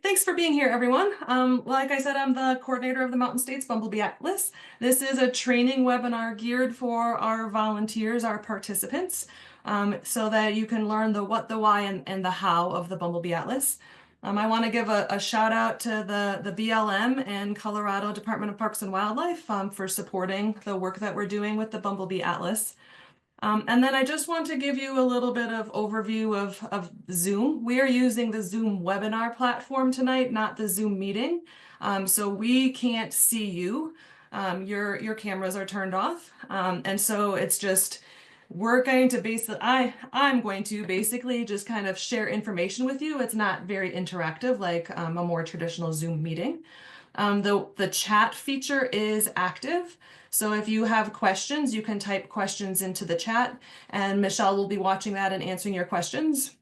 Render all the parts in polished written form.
Thanks for being here, everyone. Like I said, I'm the coordinator of the Mountain States Bumble Bee Atlas. This is a training webinar geared for our volunteers, our participants, so that you can learn the what, the why, and the how of the Bumble Bee Atlas. I want to give a shout out to the BLM and Colorado Department of Parks and Wildlife for supporting the work that we're doing with the Bumble Bee Atlas. And then I just want to give you a little bit of overview of Zoom. We are using the Zoom webinar platform tonight, not the Zoom meeting. So we can't see you. Your cameras are turned off. And so it's just, we're going to basically, I'm going to basically just kind of share information with you. It's not very interactive like a more traditional Zoom meeting. The chat feature is active. So if you have questions, you can type questions into the chat, and Michelle will be watching that and answering your questions.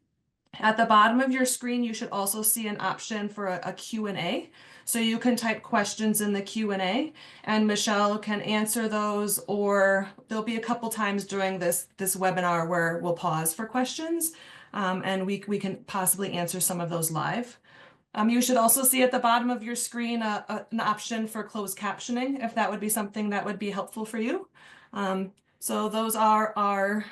At the bottom of your screen, you should also see an option for a Q&A. So you can type questions in the Q&A, and Michelle can answer those, or there'll be a couple times during this webinar where we'll pause for questions, and we can possibly answer some of those live. You should also see at the bottom of your screen an option for closed captioning, if that would be something that would be helpful for you. So those are our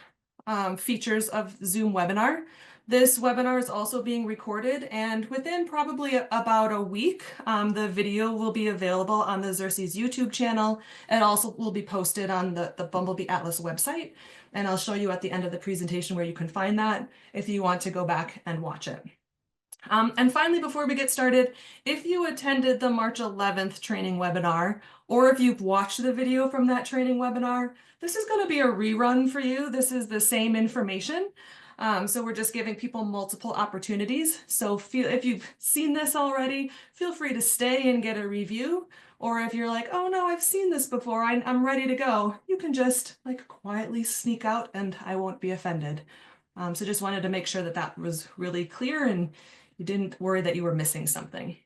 features of Zoom webinar. This webinar is also being recorded, and within probably about a week, the video will be available on the Xerces YouTube channel. It also will be posted on the Bumble Bee Atlas website, and I'll show you at the end of the presentation where you can find that if you want to go back and watch it. And finally, before we get started, if you attended the March 11th training webinar, or if you've watched the video from that training webinar, this is going to be a rerun for you. This is the same information. So we're just giving people multiple opportunities. So if you've seen this already, feel free to stay and get a review. Or if you're like, oh no, I've seen this before, I'm ready to go, you can just like quietly sneak out and I won't be offended. So just wanted to make sure that that was really clear and you didn't worry that you were missing something.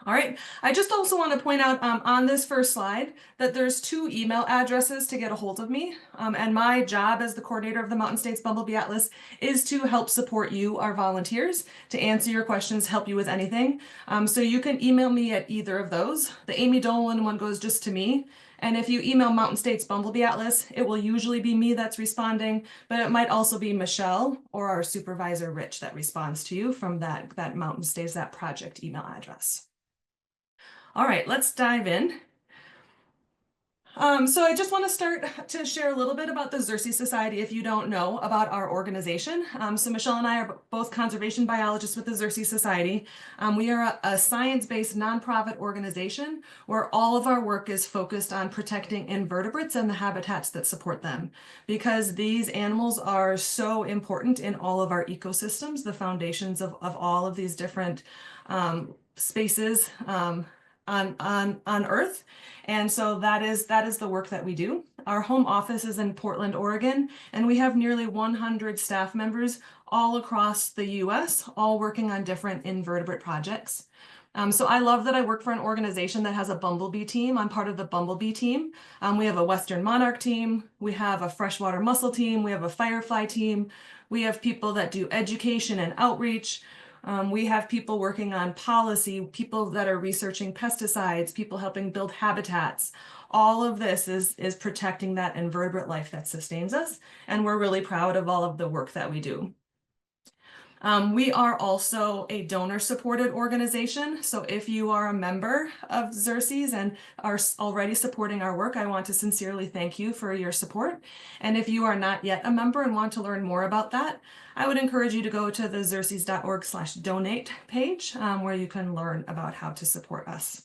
All right, I just also want to point out on this first slide that there's 2 email addresses to get a hold of me. And my job as the coordinator of the Mountain States Bumble Bee Atlas is to help support you, our volunteers, to answer your questions, help you with anything. So you can email me at either of those. The Amy Dolan one goes just to me. And if you email Mountain States Bumble Bee Atlas, it will usually be me that's responding, but it might also be Michelle or our supervisor, Rich, that responds to you from that Mountain States, that project email address. All right, let's dive in. So I just want to start to share a little bit about the Xerces Society if you don't know about our organization. So Michelle and I are both conservation biologists with the Xerces Society. We are a science-based nonprofit organization where all of our work is focused on protecting invertebrates and the habitats that support them, because these animals are so important in all of our ecosystems, the foundations of all of these different spaces on Earth. And so that is the work that we do. Our home office is in Portland, Oregon, and we have nearly 100 staff members all across the US, all working on different invertebrate projects. So I love that I work for an organization that has a bumblebee team. I'm part of the bumblebee team. We have a Western monarch team. We have a freshwater mussel team. We have a firefly team. We have people that do education and outreach. We have people working on policy, people that are researching pesticides, people helping build habitats. All of this is protecting that invertebrate life that sustains us, and we're really proud of all of the work that we do. We are also a donor-supported organization, so if you are a member of Xerces and are already supporting our work, I want to sincerely thank you for your support. And if you are not yet a member and want to learn more about that, I would encourage you to go to the xerces.org/donate page where you can learn about how to support us.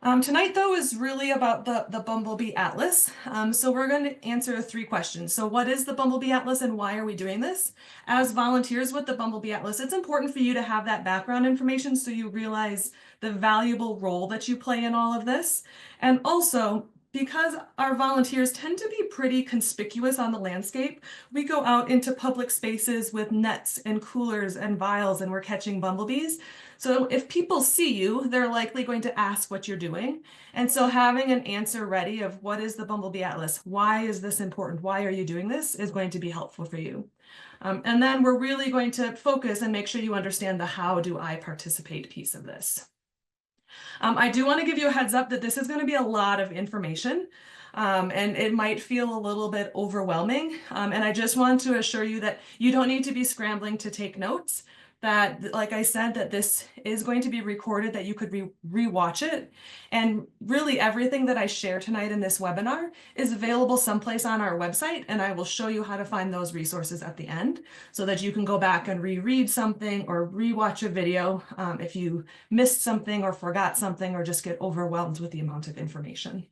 Tonight, though, is really about the Bumble Bee Atlas. So we're going to answer 3 questions. So what is the Bumble Bee Atlas and why are we doing this? As volunteers with the Bumble Bee Atlas, it's important for you to have that background information so you realize the valuable role that you play in all of this. And also, because our volunteers tend to be pretty conspicuous on the landscape, we go out into public spaces with nets and coolers and vials and we're catching bumblebees. So if people see you, they're likely going to ask what you're doing. And so having an answer ready of what is the Bumble Bee Atlas, why is this important, why are you doing this, is going to be helpful for you. And then we're really going to focus and make sure you understand the how do I participate piece of this. I do want to give you a heads up that this is going to be a lot of information. And it might feel a little bit overwhelming. And I just want to assure you that you don't need to be scrambling to take notes. That, like I said, that this is going to be recorded, that you could re-watch it. And really everything that I share tonight in this webinar is available someplace on our website, and I will show you how to find those resources at the end so that you can go back and reread something or rewatch a video if you missed something or forgot something or just get overwhelmed with the amount of information.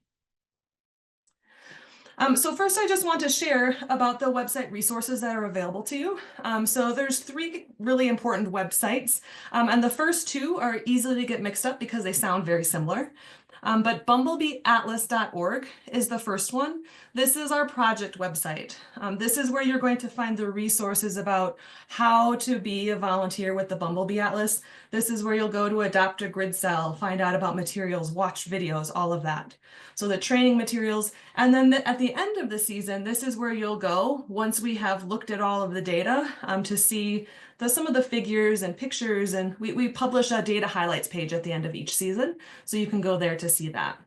So first, I just want to share about the website resources that are available to you. So there's 3 really important websites, and the first 2 are easy to get mixed up because they sound very similar. But bumblebeeatlas.org is the first one. This is our project website. This is where you're going to find the resources about how to be a volunteer with the Bumblebee Atlas. This is where you'll go to adopt a grid cell, find out about materials, watch videos, all of that. So the training materials, and then at the end of the season, this is where you'll go once we have looked at all of the data to see some of the figures and pictures, and we publish a data highlights page at the end of each season, so you can go there to see that.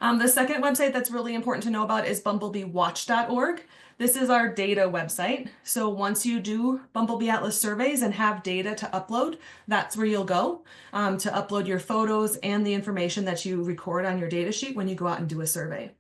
The second website that's really important to know about is bumblebeewatch.org. This is our data website. So once you do Bumblebee Atlas surveys and have data to upload, that's where you'll go to upload your photos and the information that you record on your data sheet when you go out and do a survey.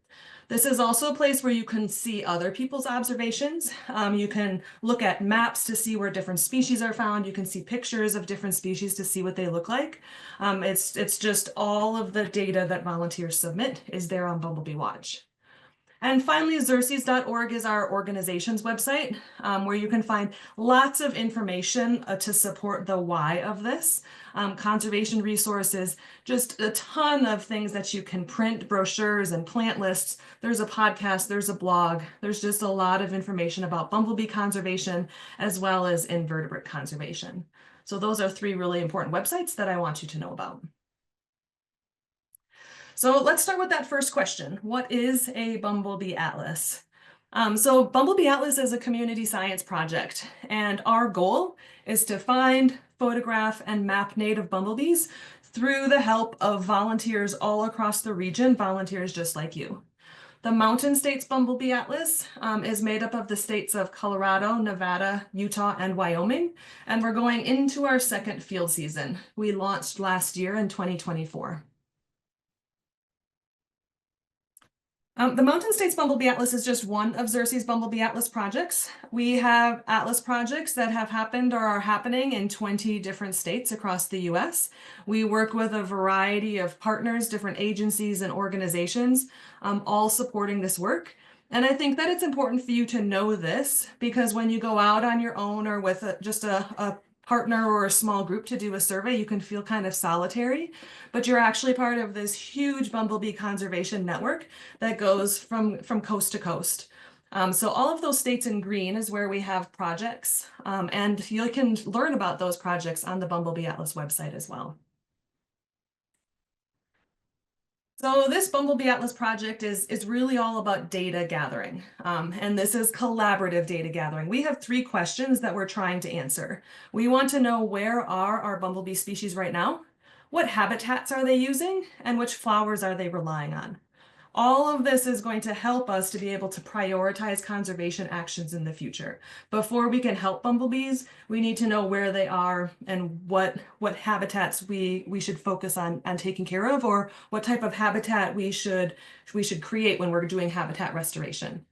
This is also a place where you can see other people's observations. You can look at maps to see where different species are found. You can see pictures of different species to see what they look like. It's just all of the data that volunteers submit is there on Bumblebee Watch. And finally, Xerces.org is our organization's website, where you can find lots of information to support the why of this. Conservation resources, just a ton of things that you can print, brochures and plant lists. There's a podcast, there's a blog, there's just a lot of information about bumblebee conservation as well as invertebrate conservation. So those are 3 really important websites that I want you to know about. So let's start with that first question. What is a Bumblebee Atlas? So Bumblebee Atlas is a community science project, and our goal is to find, photograph, and map native bumblebees through the help of volunteers all across the region, volunteers just like you. The Mountain States Bumblebee Atlas is made up of the states of Colorado, Nevada, Utah, and Wyoming, and we're going into our 2nd field season. We launched last year in 2024. The Mountain States Bumblebee Atlas is just one of Xerces Bumblebee Atlas projects. We have Atlas projects that have happened or are happening in 20 different states across the US. We work with a variety of partners, different agencies and organizations, all supporting this work. And I think that it's important for you to know this because when you go out on your own or with just a partner or a small group to do a survey, you can feel kind of solitary, but you're actually part of this huge bumblebee conservation network that goes from coast to coast. So all of those states in green is where we have projects, and you can learn about those projects on the Bumblebee Atlas website as well. So this Bumblebee Atlas project is really all about data gathering, and this is collaborative data gathering. We have 3 questions that we're trying to answer. We want to know where are our bumblebee species right now, what habitats are they using, and which flowers are they relying on. All of this is going to help us to be able to prioritize conservation actions in the future. Before we can help bumblebees, we need to know where they are and what habitats we should focus on taking care of, or what type of habitat we should create when we're doing habitat restoration.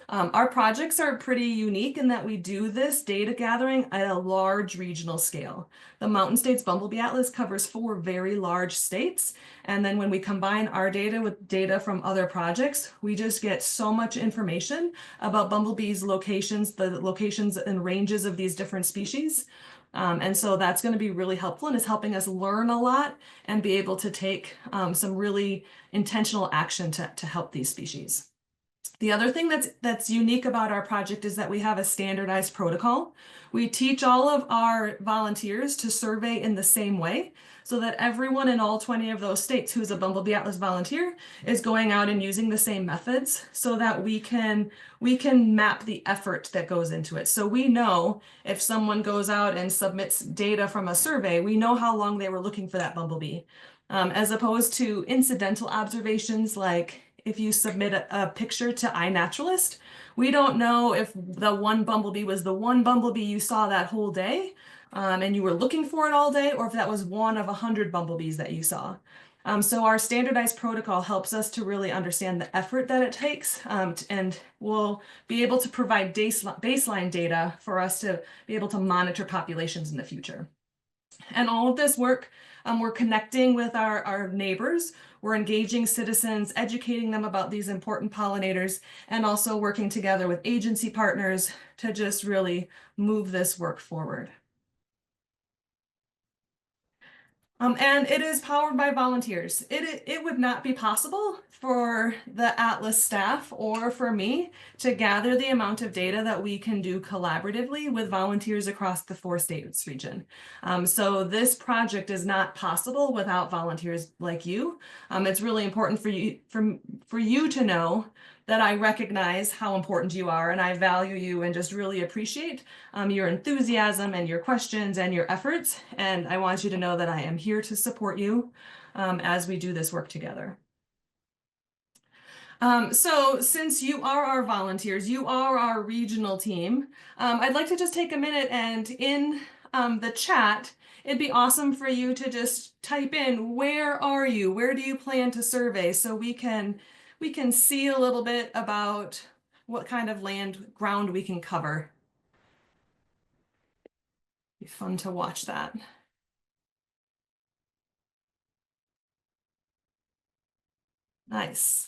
Our projects are pretty unique in that we do this data gathering at a large regional scale. The Mountain States Bumblebee Atlas covers 4 very large states, and then when we combine our data with data from other projects, we just get so much information about bumblebees' locations, the locations and ranges of these different species. And so that's going to be really helpful and is helping us learn a lot and be able to take some really intentional action to help these species. The other thing that's unique about our project is that we have a standardized protocol. We teach all of our volunteers to survey in the same way so that everyone in all 20 of those states who's a Bumble Bee Atlas volunteer is going out and using the same methods so that we can map the effort that goes into it. So we know if someone goes out and submits data from a survey, we know how long they were looking for that bumblebee. As opposed to incidental observations like if you submit a picture to iNaturalist, we don't know if the one bumblebee was the one bumblebee you saw that whole day, and you were looking for it all day, or if that was one of 100 bumblebees that you saw. So our standardized protocol helps us to really understand the effort that it takes, and we'll be able to provide baseline data for us to be able to monitor populations in the future. And all of this work, we're connecting with our neighbors, we're engaging citizens, educating them about these important pollinators, and also working together with agency partners to just really move this work forward. And it is powered by volunteers. It would not be possible for the Atlas staff or for me to gather the amount of data that we can do collaboratively with volunteers across the 4 states region. So this project is not possible without volunteers like you. It's really important for you to know that I recognize how important you are and I value you and just really appreciate your enthusiasm and your questions and your efforts. And I want you to know that I am here to support you as we do this work together. So since you are our volunteers, you are our regional team, I'd like to just take a minute and in the chat, it'd be awesome for you to just type in, where are you? Where do you plan to survey? So we can see a little bit about what kind of ground we can cover. Be fun to watch that. Nice.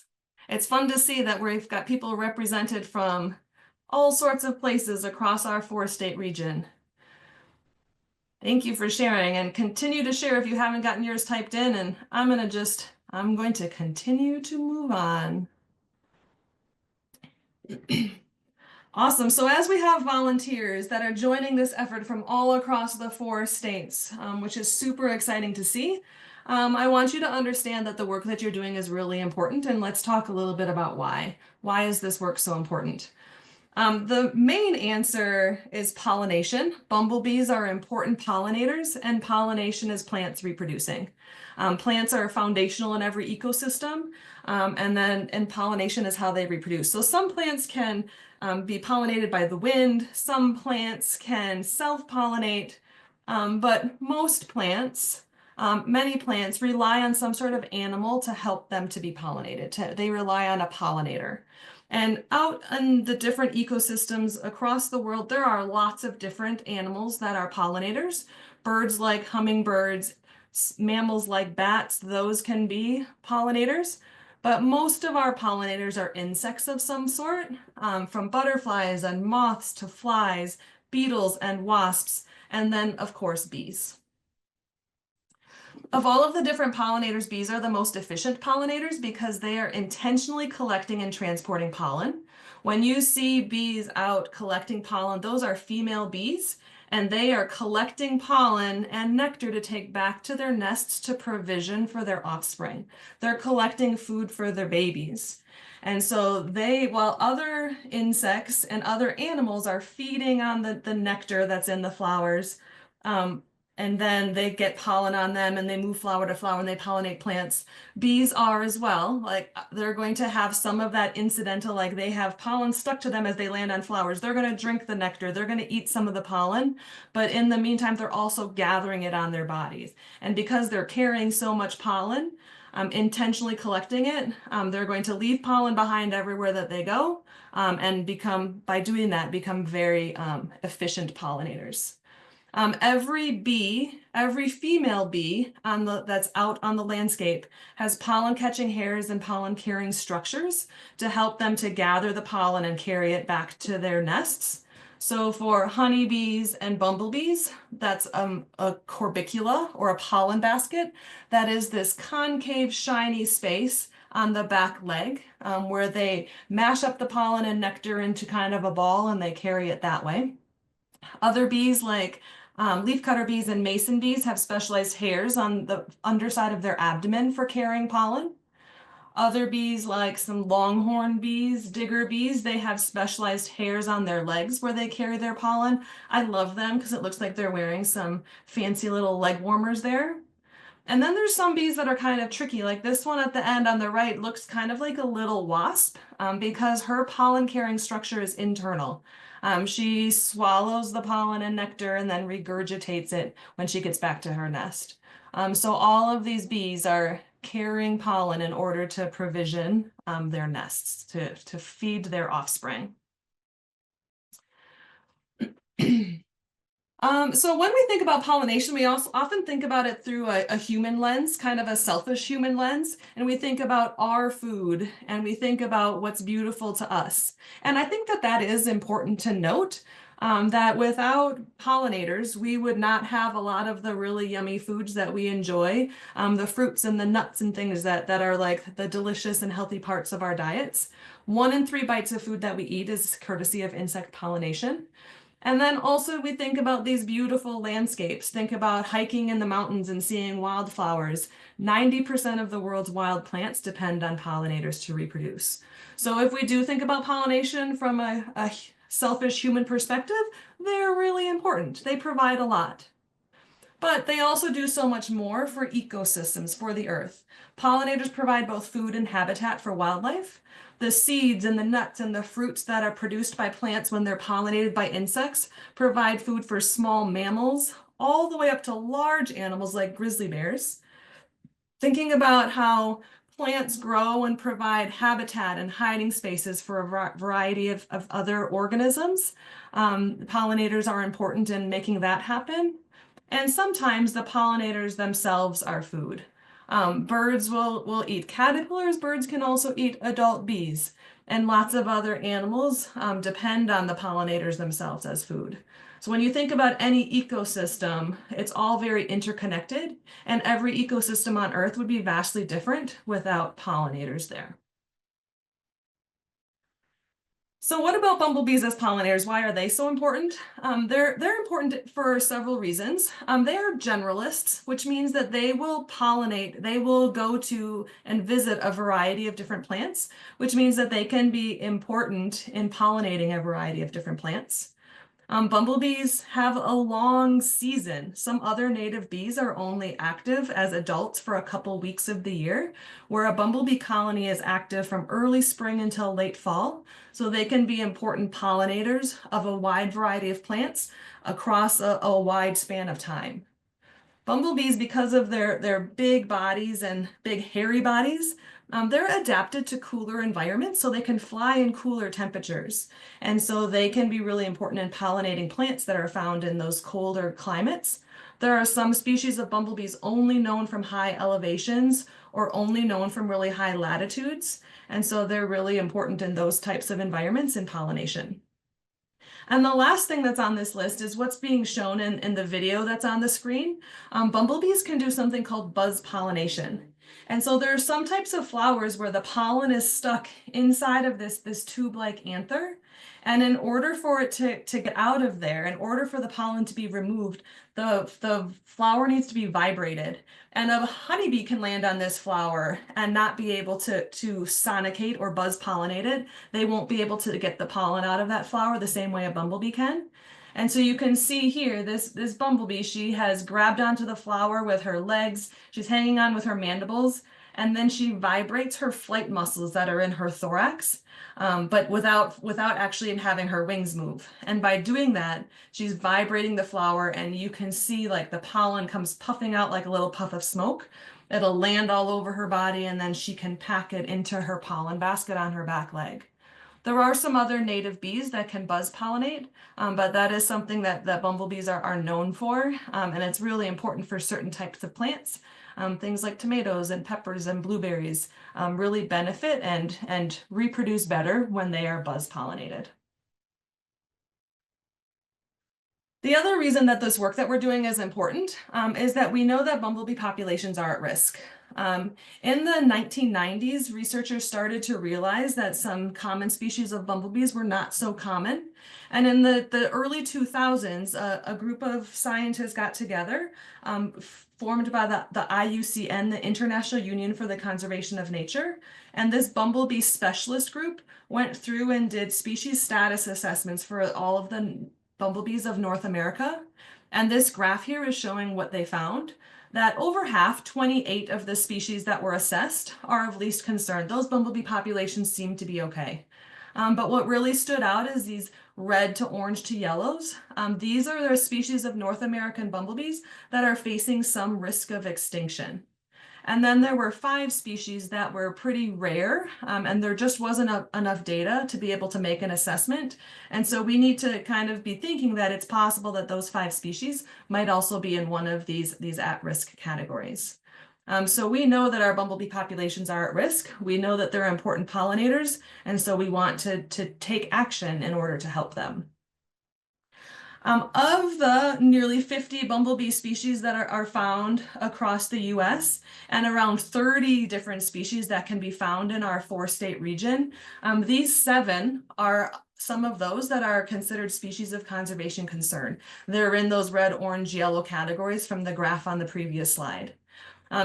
It's fun to see that we've got people represented from all sorts of places across our 4-state region. Thank you for sharing and continue to share if you haven't gotten yours typed in, and I'm going to continue to move on. Awesome. So as we have volunteers that are joining this effort from all across the 4 states, which is super exciting to see, I want you to understand that the work that you're doing is really important, and let's talk a little bit about why. Why is this work so important? The main answer is pollination. Bumblebees are important pollinators, and pollination is plants reproducing. Plants are foundational in every ecosystem, and pollination is how they reproduce. So some plants can be pollinated by the wind, some plants can self-pollinate, but most plants, many plants rely on some sort of animal to help them to be pollinated. They rely on a pollinator. And out in the different ecosystems across the world, there are lots of different animals that are pollinators. Birds like hummingbirds, mammals like bats, those can be pollinators. But most of our pollinators are insects of some sort, from butterflies and moths to flies, beetles and wasps, and then, of course, bees. Of all of the different pollinators, bees are the most efficient pollinators because they are intentionally collecting and transporting pollen. When you see bees out collecting pollen, those are female bees, and they are collecting pollen and nectar to take back to their nests to provision for their offspring. They're collecting food for their babies. And so while other insects and other animals are feeding on the nectar that's in the flowers, and then they get pollen on them and they move flower to flower and they pollinate plants. Bees are as well. Like they're going to have some of that incidental, like they have pollen stuck to them as they land on flowers. They're going to drink the nectar. They're going to eat some of the pollen, but in the meantime, they're also gathering it on their bodies. And because they're carrying so much pollen, intentionally collecting it, they're going to leave pollen behind everywhere that they go, and by doing that, become very efficient pollinators. Every female bee that's out on the landscape has pollen-catching hairs and pollen-carrying structures to help them to gather the pollen and carry it back to their nests. So for honeybees and bumblebees, that's a corbicula or a pollen basket. That is this concave, shiny space on the back leg, where they mash up the pollen and nectar into kind of a ball and they carry it that way. Other bees, like leafcutter bees and mason bees, have specialized hairs on the underside of their abdomen for carrying pollen. Other bees, like some longhorn bees, digger bees, they have specialized hairs on their legs where they carry their pollen. I love them because it looks like they're wearing some fancy little leg warmers there. And then there's some bees that are kind of tricky, like this one at the end on the right looks kind of like a little wasp because her pollen carrying structure is internal. She swallows the pollen and nectar and then regurgitates it when she gets back to her nest. So all of these bees are carrying pollen in order to provision their nests, to feed their offspring. So when we think about pollination, we also often think about it through a human lens, kind of a selfish human lens, and we think about our food and we think about what's beautiful to us. And I think that that is important to note, that without pollinators, we would not have a lot of the really yummy foods that we enjoy, the fruits and the nuts and things that are like the delicious and healthy parts of our diets. 1 in 3 bites of food that we eat is courtesy of insect pollination. And then also we think about these beautiful landscapes. Think about hiking in the mountains and seeing wildflowers. 90% of the world's wild plants depend on pollinators to reproduce. So if we do think about pollination from a selfish human perspective, they're really important. They provide a lot. But they also do so much more for ecosystems, for the earth. Pollinators provide both food and habitat for wildlife. The seeds and the nuts and the fruits that are produced by plants when they're pollinated by insects provide food for small mammals, all the way up to large animals like grizzly bears. Thinking about how plants grow and provide habitat and hiding spaces for a variety of other organisms, pollinators are important in making that happen. And sometimes the pollinators themselves are food. Birds will eat caterpillars. Birds can also eat adult bees. And lots of other animals depend on the pollinators themselves as food. So when you think about any ecosystem, it's all very interconnected, and every ecosystem on Earth would be vastly different without pollinators there. So what about bumblebees as pollinators? Why are they so important? They're important for several reasons. They are generalists, which means that they will pollinate, they will go to and visit a variety of different plants, which means that they can be important in pollinating a variety of different plants. Bumblebees have a long season. Some other native bees are only active as adults for a couple weeks of the year, where a bumblebee colony is active from early spring until late fall. So they can be important pollinators of a wide variety of plants across a wide span of time. Bumblebees, because of their big bodies and big hairy bodies, they're adapted to cooler environments, so they can fly in cooler temperatures. And so they can be really important in pollinating plants that are found in those colder climates. There are some species of bumblebees only known from high elevations or only known from really high latitudes. And so they're really important in those types of environments in pollination. And the last thing that's on this list is what's being shown in the video that's on the screen. Bumblebees can do something called buzz pollination. And so there are some types of flowers where the pollen is stuck inside of this tube-like anther. And in order for it to get out of there, in order for the pollen to be removed, the flower needs to be vibrated. And a honeybee can land on this flower and not be able to sonicate or buzz pollinate it. They won't be able to get the pollen out of that flower the same way a bumblebee can. And so you can see here, this bumblebee, she has grabbed onto the flower with her legs. She's hanging on with her mandibles, and then she vibrates her flight muscles that are in her thorax, but without actually having her wings move. And by doing that, she's vibrating the flower, and you can see like the pollen comes puffing out like a little puff of smoke. It'll land all over her body, and then she can pack it into her pollen basket on her back leg. There are some other native bees that can buzz pollinate, but that is something that bumblebees are known for, and it's really important for certain types of plants. Things like tomatoes and peppers and blueberries really benefit and reproduce better when they are buzz pollinated. The other reason that this work that we're doing is important is that we know that bumblebee populations are at risk. In the 1990s, researchers started to realize that some common species of bumblebees were not so common. And in the early 2000s, a group of scientists got together, formed by the IUCN, the International Union for the Conservation of Nature. And this bumblebee specialist group went through and did species status assessments for all of the bumblebees of North America. And this graph here is showing what they found, that over half, 28 of the species that were assessed are of least concern. Those bumblebee populations seem to be okay. But what really stood out is these red to orange to yellows. These are the species of North American bumblebees that are facing some risk of extinction. And then there were 5 species that were pretty rare, and there just wasn't enough data to be able to make an assessment. And so we need to kind of be thinking that it's possible that those 5 species might also be in one of these at-risk categories. So we know that our bumblebee populations are at risk. We know that they're important pollinators, and so we want to take action in order to help them. Of the nearly 50 bumblebee species that are found across the US, and around 30 different species that can be found in our 4-state region, these 7 are some of those that are considered species of conservation concern. They're in those red, orange, yellow categories from the graph on the previous slide.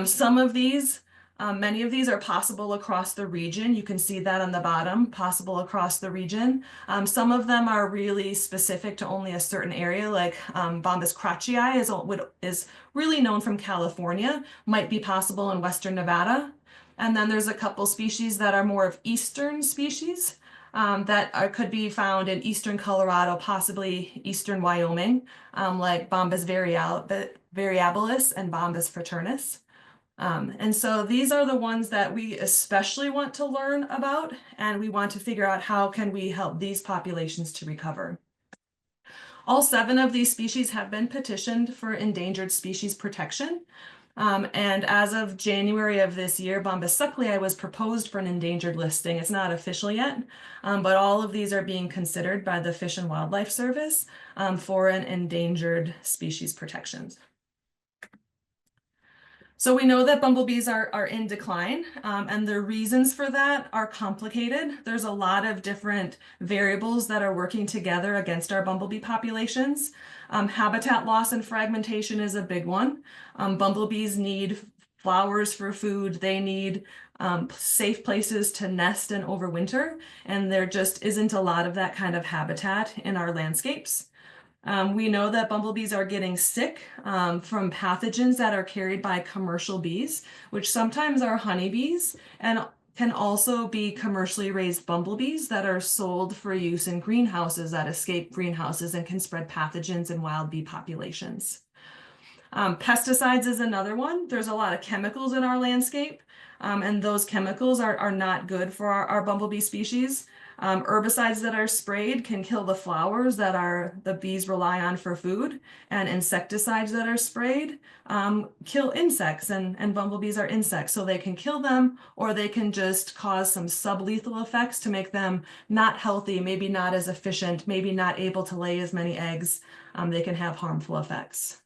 Some of these, many of these are possible across the region. You can see that on the bottom, possible across the region. Some of them are really specific to only a certain area, like Bombus crotchii is really known from California, might be possible in Western Nevada. And then there's a couple species that are more of Eastern species that could be found in Eastern Colorado, possibly Eastern Wyoming, like Bombus variabilis and Bombus fraternus. And so these are the ones that we especially want to learn about, and we want to figure out how can we help these populations to recover. All 7 of these species have been petitioned for endangered species protection. And as of January of this year, Bombus sucklei was proposed for an endangered listing. It's not official yet, but all of these are being considered by the Fish and Wildlife Service for an endangered species protections. So we know that bumblebees are in decline, and the reasons for that are complicated. There's a lot of different variables that are working together against our bumblebee populations. Habitat loss and fragmentation is a big one. Bumblebees need flowers for food. They need safe places to nest and overwinter, and there just isn't a lot of that kind of habitat in our landscapes. We know that bumblebees are getting sick from pathogens that are carried by commercial bees, which sometimes are honeybees and can also be commercially raised bumblebees that are sold for use in greenhouses that escape greenhouses and can spread pathogens in wild bee populations. Pesticides is another one. There's a lot of chemicals in our landscape, and those chemicals are not good for our bumblebee species. Herbicides that are sprayed can kill the flowers that the bees rely on for food, and insecticides that are sprayed kill insects, and bumblebees are insects, so they can kill them, or they can just cause some sublethal effects to make them not healthy, maybe not as efficient, maybe not able to lay as many eggs. They can have harmful effects.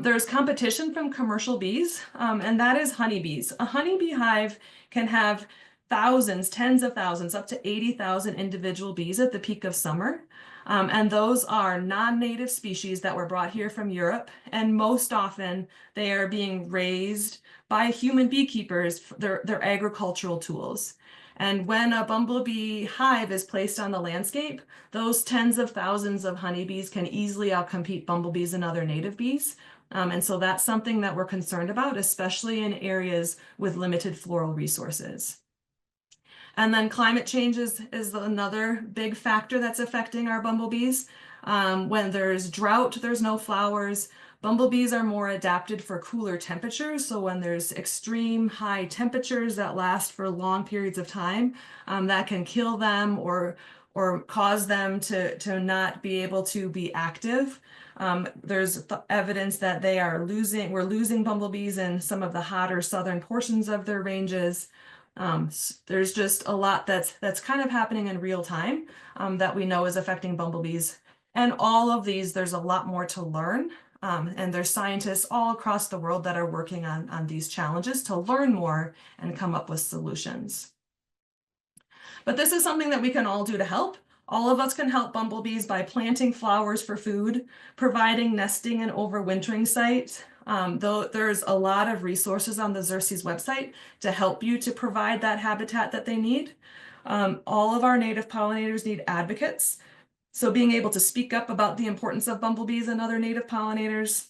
There's competition from commercial bees, and that is honeybees. A honeybee hive can have thousands, tens of thousands, up to 80,000 individual bees at the peak of summer. And those are non-native species that were brought here from Europe. And most often they are being raised by human beekeepers, their agricultural tools. And when a bumblebee hive is placed on the landscape, those tens of thousands of honeybees can easily outcompete bumblebees and other native bees. And so that's something that we're concerned about, especially in areas with limited floral resources. And then climate change is another big factor that's affecting our bumblebees. When there's drought, there's no flowers. Bumblebees are more adapted for cooler temperatures. So when there's extreme high temperatures that last for long periods of time, that can kill them or cause them to not be able to be active. There's evidence that we're losing bumblebees in some of the hotter southern portions of their ranges. There's just a lot that's kind of happening in real time that we know is affecting bumblebees. And all of these, there's a lot more to learn. And there's scientists all across the world that are working on these challenges to learn more and come up with solutions. But this is something that we can all do to help. All of us can help bumblebees by planting flowers for food, providing nesting and overwintering sites. Though there's a lot of resources on the Xerces website to help you to provide that habitat that they need. All of our native pollinators need advocates. So being able to speak up about the importance of bumblebees and other native pollinators.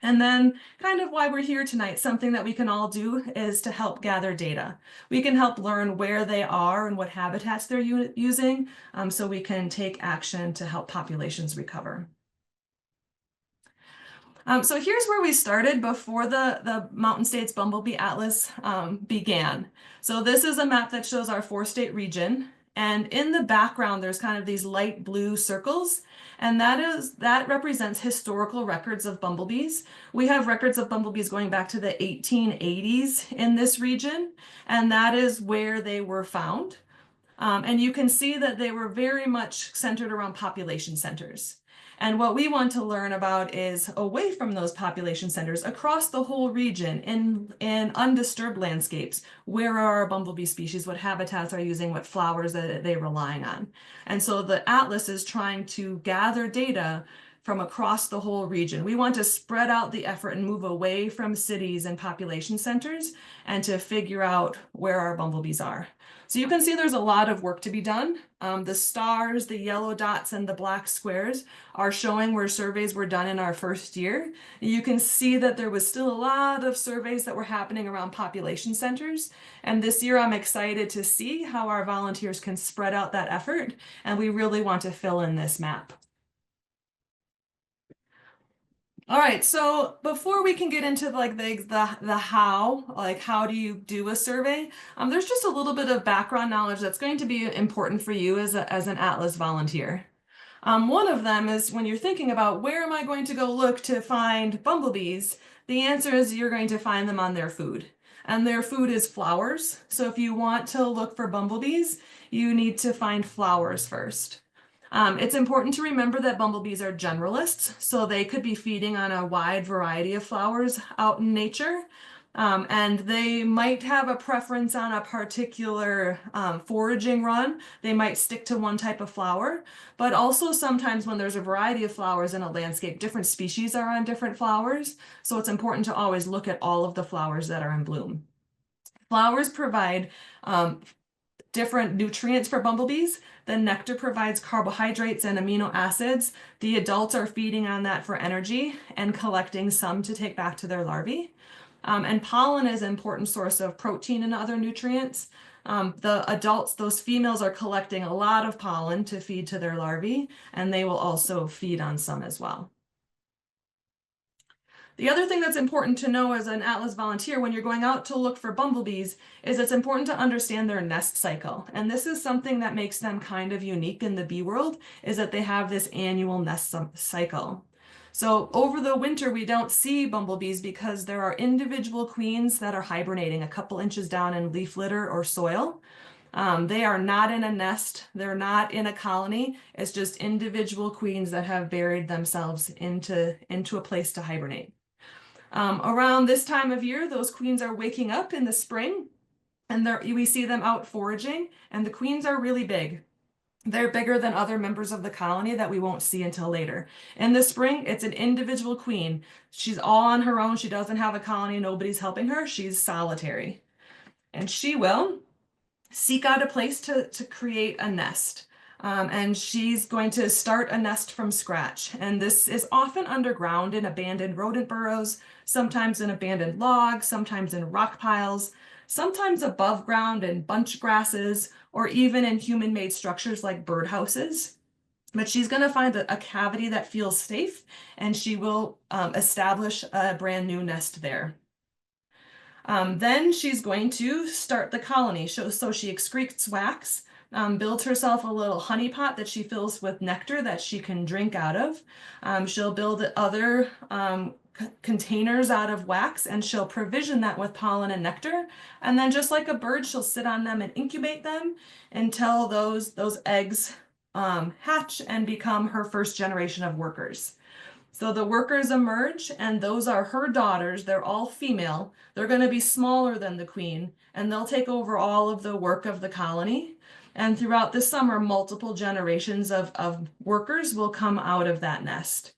And then kind of why we're here tonight, something that we can all do is to help gather data. We can help learn where they are and what habitats they're using, so we can take action to help populations recover. So here's where we started before the Mountain States Bumblebee Atlas began. So this is a map that shows our 4-state region. And in the background, there's kind of these light blue circles. And that represents historical records of bumblebees. We have records of bumblebees going back to the 1880s in this region. And that is where they were found. And you can see that they were very much centered around population centers. And what we want to learn about is away from those population centers across the whole region in undisturbed landscapes. Where are our bumblebee species? What habitats are using? What flowers are they relying on? And so the atlas is trying to gather data from across the whole region. We want to spread out the effort and move away from cities and population centers and to figure out where our bumblebees are. So you can see there's a lot of work to be done. The stars, the yellow dots, and the black squares are showing where surveys were done in our first year. You can see that there was still a lot of surveys that were happening around population centers. And this year I'm excited to see how our volunteers can spread out that effort. And we really want to fill in this map. All right, so before we can get into like the how, like how do you do a survey, there's just a little bit of background knowledge that's going to be important for you as an Atlas volunteer. One of them is when you're thinking about where am I going to go look to find bumblebees, the answer is you're going to find them on their food. And their food is flowers. So if you want to look for bumblebees, you need to find flowers first. It's important to remember that bumblebees are generalists, so they could be feeding on a wide variety of flowers out in nature. And they might have a preference on a particular foraging run. They might stick to one type of flower, but also sometimes when there's a variety of flowers in a landscape, different species are on different flowers. So it's important to always look at all of the flowers that are in bloom. Flowers provide different nutrients for bumblebees. The nectar provides carbohydrates and amino acids. The adults are feeding on that for energy and collecting some to take back to their larvae. And pollen is an important source of protein and other nutrients. The adults, those females, are collecting a lot of pollen to feed to their larvae, and they will also feed on some as well. The other thing that's important to know as an Atlas volunteer when you're going out to look for bumblebees is it's important to understand their nest cycle. And this is something that makes them kind of unique in the bee world, is that they have this annual nest cycle. So over the winter, we don't see bumblebees because there are individual queens that are hibernating a couple inches down in leaf litter or soil. They are not in a nest. They're not in a colony. It's just individual queens that have buried themselves into a place to hibernate. Around this time of year, those queens are waking up in the spring, and we see them out foraging, and the queens are really big. They're bigger than other members of the colony that we won't see until later. In the spring, it's an individual queen. She's all on her own. She doesn't have a colony. Nobody's helping her. She's solitary. And she will seek out a place to create a nest. And she's going to start a nest from scratch. And this is often underground in abandoned rodent burrows, sometimes in abandoned logs, sometimes in rock piles, sometimes above ground in bunch grasses, or even in human-made structures like birdhouses. But she's going to find a cavity that feels safe, and she will establish a brand new nest there. Then she's going to start the colony. So she excretes wax, builds herself a little honey pot that she fills with nectar that she can drink out of. She'll build other containers out of wax, and she'll provision that with pollen and nectar. And then just like a bird, she'll sit on them and incubate them until those eggs hatch and become her first generation of workers. So the workers emerge, and those are her daughters. They're all female. They're going to be smaller than the queen, and they'll take over all of the work of the colony. And throughout the summer, multiple generations of workers will come out of that nest.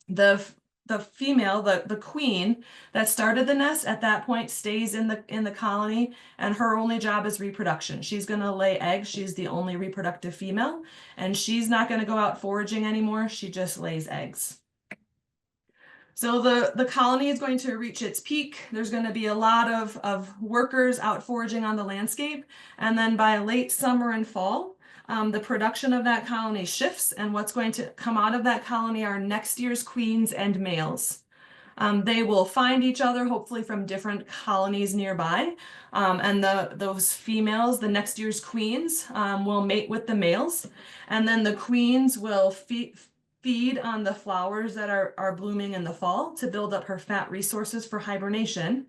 The female, the queen that started the nest at that point stays in the colony, and her only job is reproduction. She's going to lay eggs. She's the only reproductive female, and she's not going to go out foraging anymore. She just lays eggs. So the colony is going to reach its peak. There's going to be a lot of workers out foraging on the landscape. And then by late summer and fall, the production of that colony shifts. And what's going to come out of that colony are next year's queens and males. They will find each other, hopefully from different colonies nearby. And those females, the next year's queens, will mate with the males. And then the queens will feed on the flowers that are blooming in the fall to build up her fat resources for hibernation.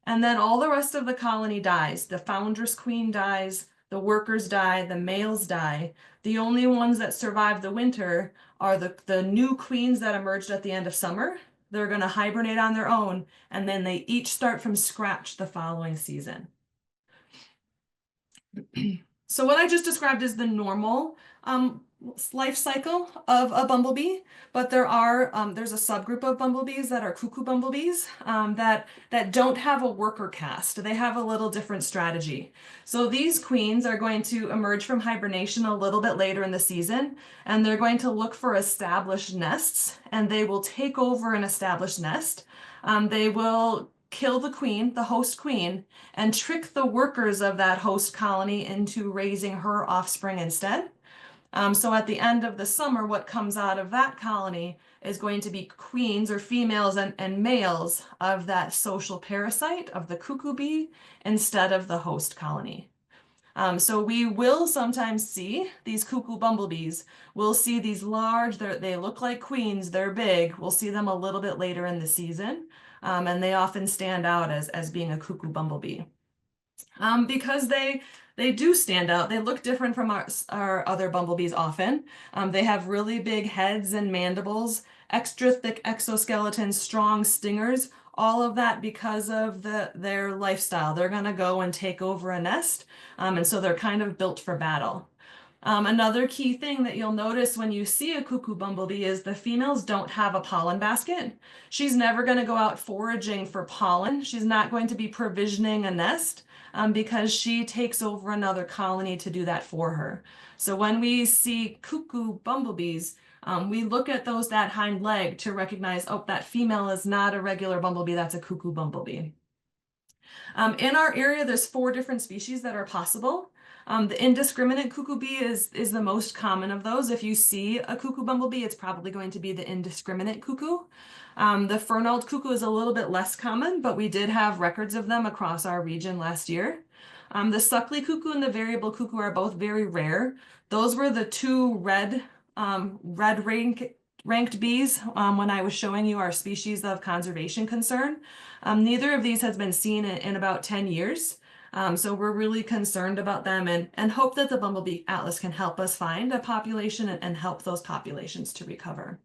And then all the rest of the colony dies. The foundress queen dies, the workers die, the males die. The only ones that survive the winter are the new queens that emerged at the end of summer. They're going to hibernate on their own, and then they each start from scratch the following season. So what I just described is the normal life cycle of a bumblebee, but there's a subgroup of bumblebees that are cuckoo bumblebees that don't have a worker caste. They have a little different strategy. So these queens are going to emerge from hibernation a little bit later in the season, and they're going to look for established nests, and they will take over an established nest. They will kill the queen, the host queen, and trick the workers of that host colony into raising her offspring instead. So at the end of the summer, what comes out of that colony is going to be queens or females and males of that social parasite of the cuckoo bee instead of the host colony. So we will sometimes see these cuckoo bumblebees. We'll see these large, they look like queens, they're big. We'll see them a little bit later in the season. And they often stand out as being a cuckoo bumblebee. Because they do stand out. They look different from our other bumblebees often. They have really big heads and mandibles, extra thick exoskeletons, strong stingers, all of that because of their lifestyle. They're going to go and take over a nest, and so they're kind of built for battle. Another key thing that you'll notice when you see a cuckoo bumblebee is the females don't have a pollen basket. She's never going to go out foraging for pollen. She's not going to be provisioning a nest because she takes over another colony to do that for her. So when we see cuckoo bumblebees, we look at that hind leg to recognize, oh, that female is not a regular bumblebee, that's a cuckoo bumblebee. In our area, there's 4 different species that are possible. The indiscriminate cuckoo bee is the most common of those. If you see a cuckoo bumblebee, it's probably going to be the indiscriminate cuckoo. The fernald cuckoo is a little bit less common, but we did have records of them across our region last year. The suckly cuckoo and the variable cuckoo are both very rare. Those were the 2 red ranked bees when I was showing you our species of conservation concern. Neither of these has been seen in about 10 years. So we're really concerned about them and hope that the Bumblebee Atlas can help us find a population and help those populations to recover.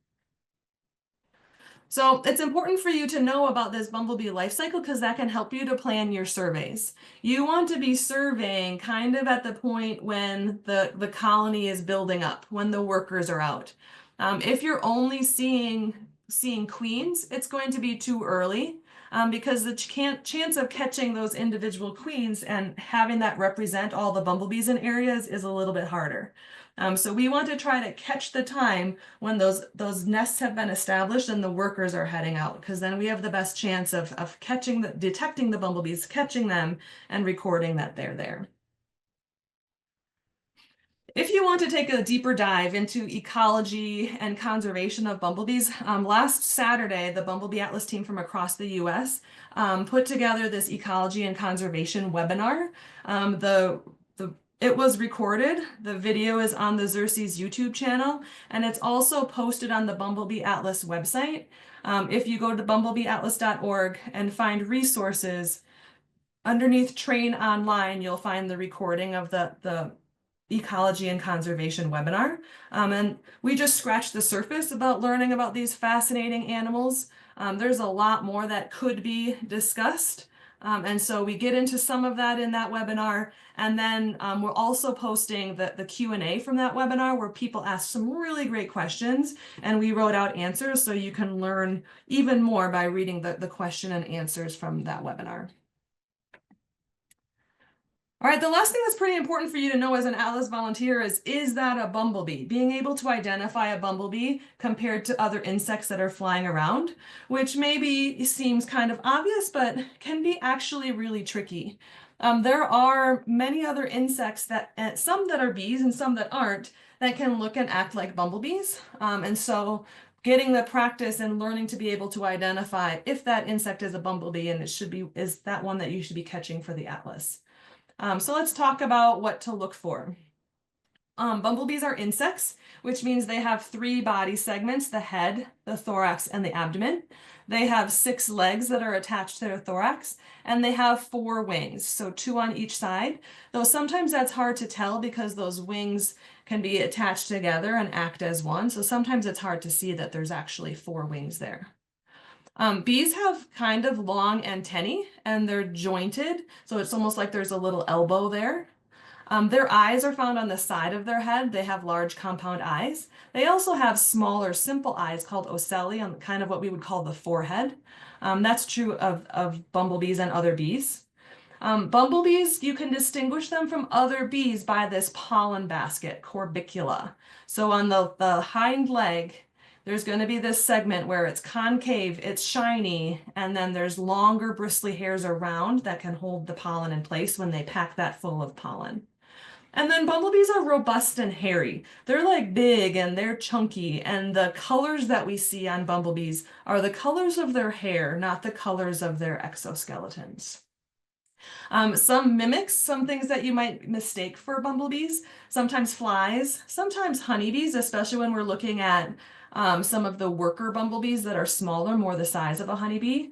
So it's important for you to know about this bumblebee life cycle because that can help you to plan your surveys. You want to be surveying kind of at the point when the colony is building up, when the workers are out. If you're only seeing queens, it's going to be too early. Because the chance of catching those individual queens and having that represent all the bumblebees in areas is a little bit harder. So we want to try to catch the time when those nests have been established and the workers are heading out, because then we have the best chance of detecting the bumblebees, catching them, and recording that they're there. If you want to take a deeper dive into ecology and conservation of bumblebees, last Saturday, the Bumblebee Atlas team from across the US put together this ecology and conservation webinar. It was recorded. The video is on the Xerces YouTube channel, and it's also posted on the Bumblebee Atlas website. If you go to bumblebeeatlas.org and find resources, underneath Train Online, you'll find the recording of the ecology and conservation webinar. And we just scratched the surface about learning about these fascinating animals. There's a lot more that could be discussed. And so we get into some of that in that webinar. And then we're also posting the Q&A from that webinar where people ask some really great questions and we wrote out answers so you can learn even more by reading the question and answers from that webinar. All right, the last thing that's pretty important for you to know as an Atlas volunteer is that a bumblebee? Being able to identify a bumblebee compared to other insects that are flying around, which maybe seems kind of obvious, but can be actually really tricky. There are many other insects some that are bees and some that aren't, that can look and act like bumblebees. And so getting the practice and learning to be able to identify if that insect is a bumblebee and is that one that you should be catching for the Atlas. So let's talk about what to look for. Bumblebees are insects, which means they have 3 body segments, the head, the thorax, and the abdomen. They have 6 legs that are attached to their thorax, and they have 4 wings, so 2 on each side, though sometimes that's hard to tell because those wings can be attached together and act as one, so sometimes it's hard to see that there's actually 4 wings there. Bees have kind of long antennae and they're jointed, so it's almost like there's a little elbow there. Their eyes are found on the side of their head. They have large compound eyes. They also have smaller, simple eyes called ocelli on kind of what we would call the forehead. That's true of bumblebees and other bees. Bumblebees, you can distinguish them from other bees by this pollen basket, corbicula. So on the hind leg, there's going to be this segment where it's concave, it's shiny, and then there's longer bristly hairs around that can hold the pollen in place when they pack that full of pollen. And then bumblebees are robust and hairy. They're like big and they're chunky, and the colors that we see on bumblebees are the colors of their hair, not the colors of their exoskeletons. Some mimics, some things that you might mistake for bumblebees, sometimes flies, sometimes honeybees, especially when we're looking at some of the worker bumblebees that are smaller, more the size of a honeybee.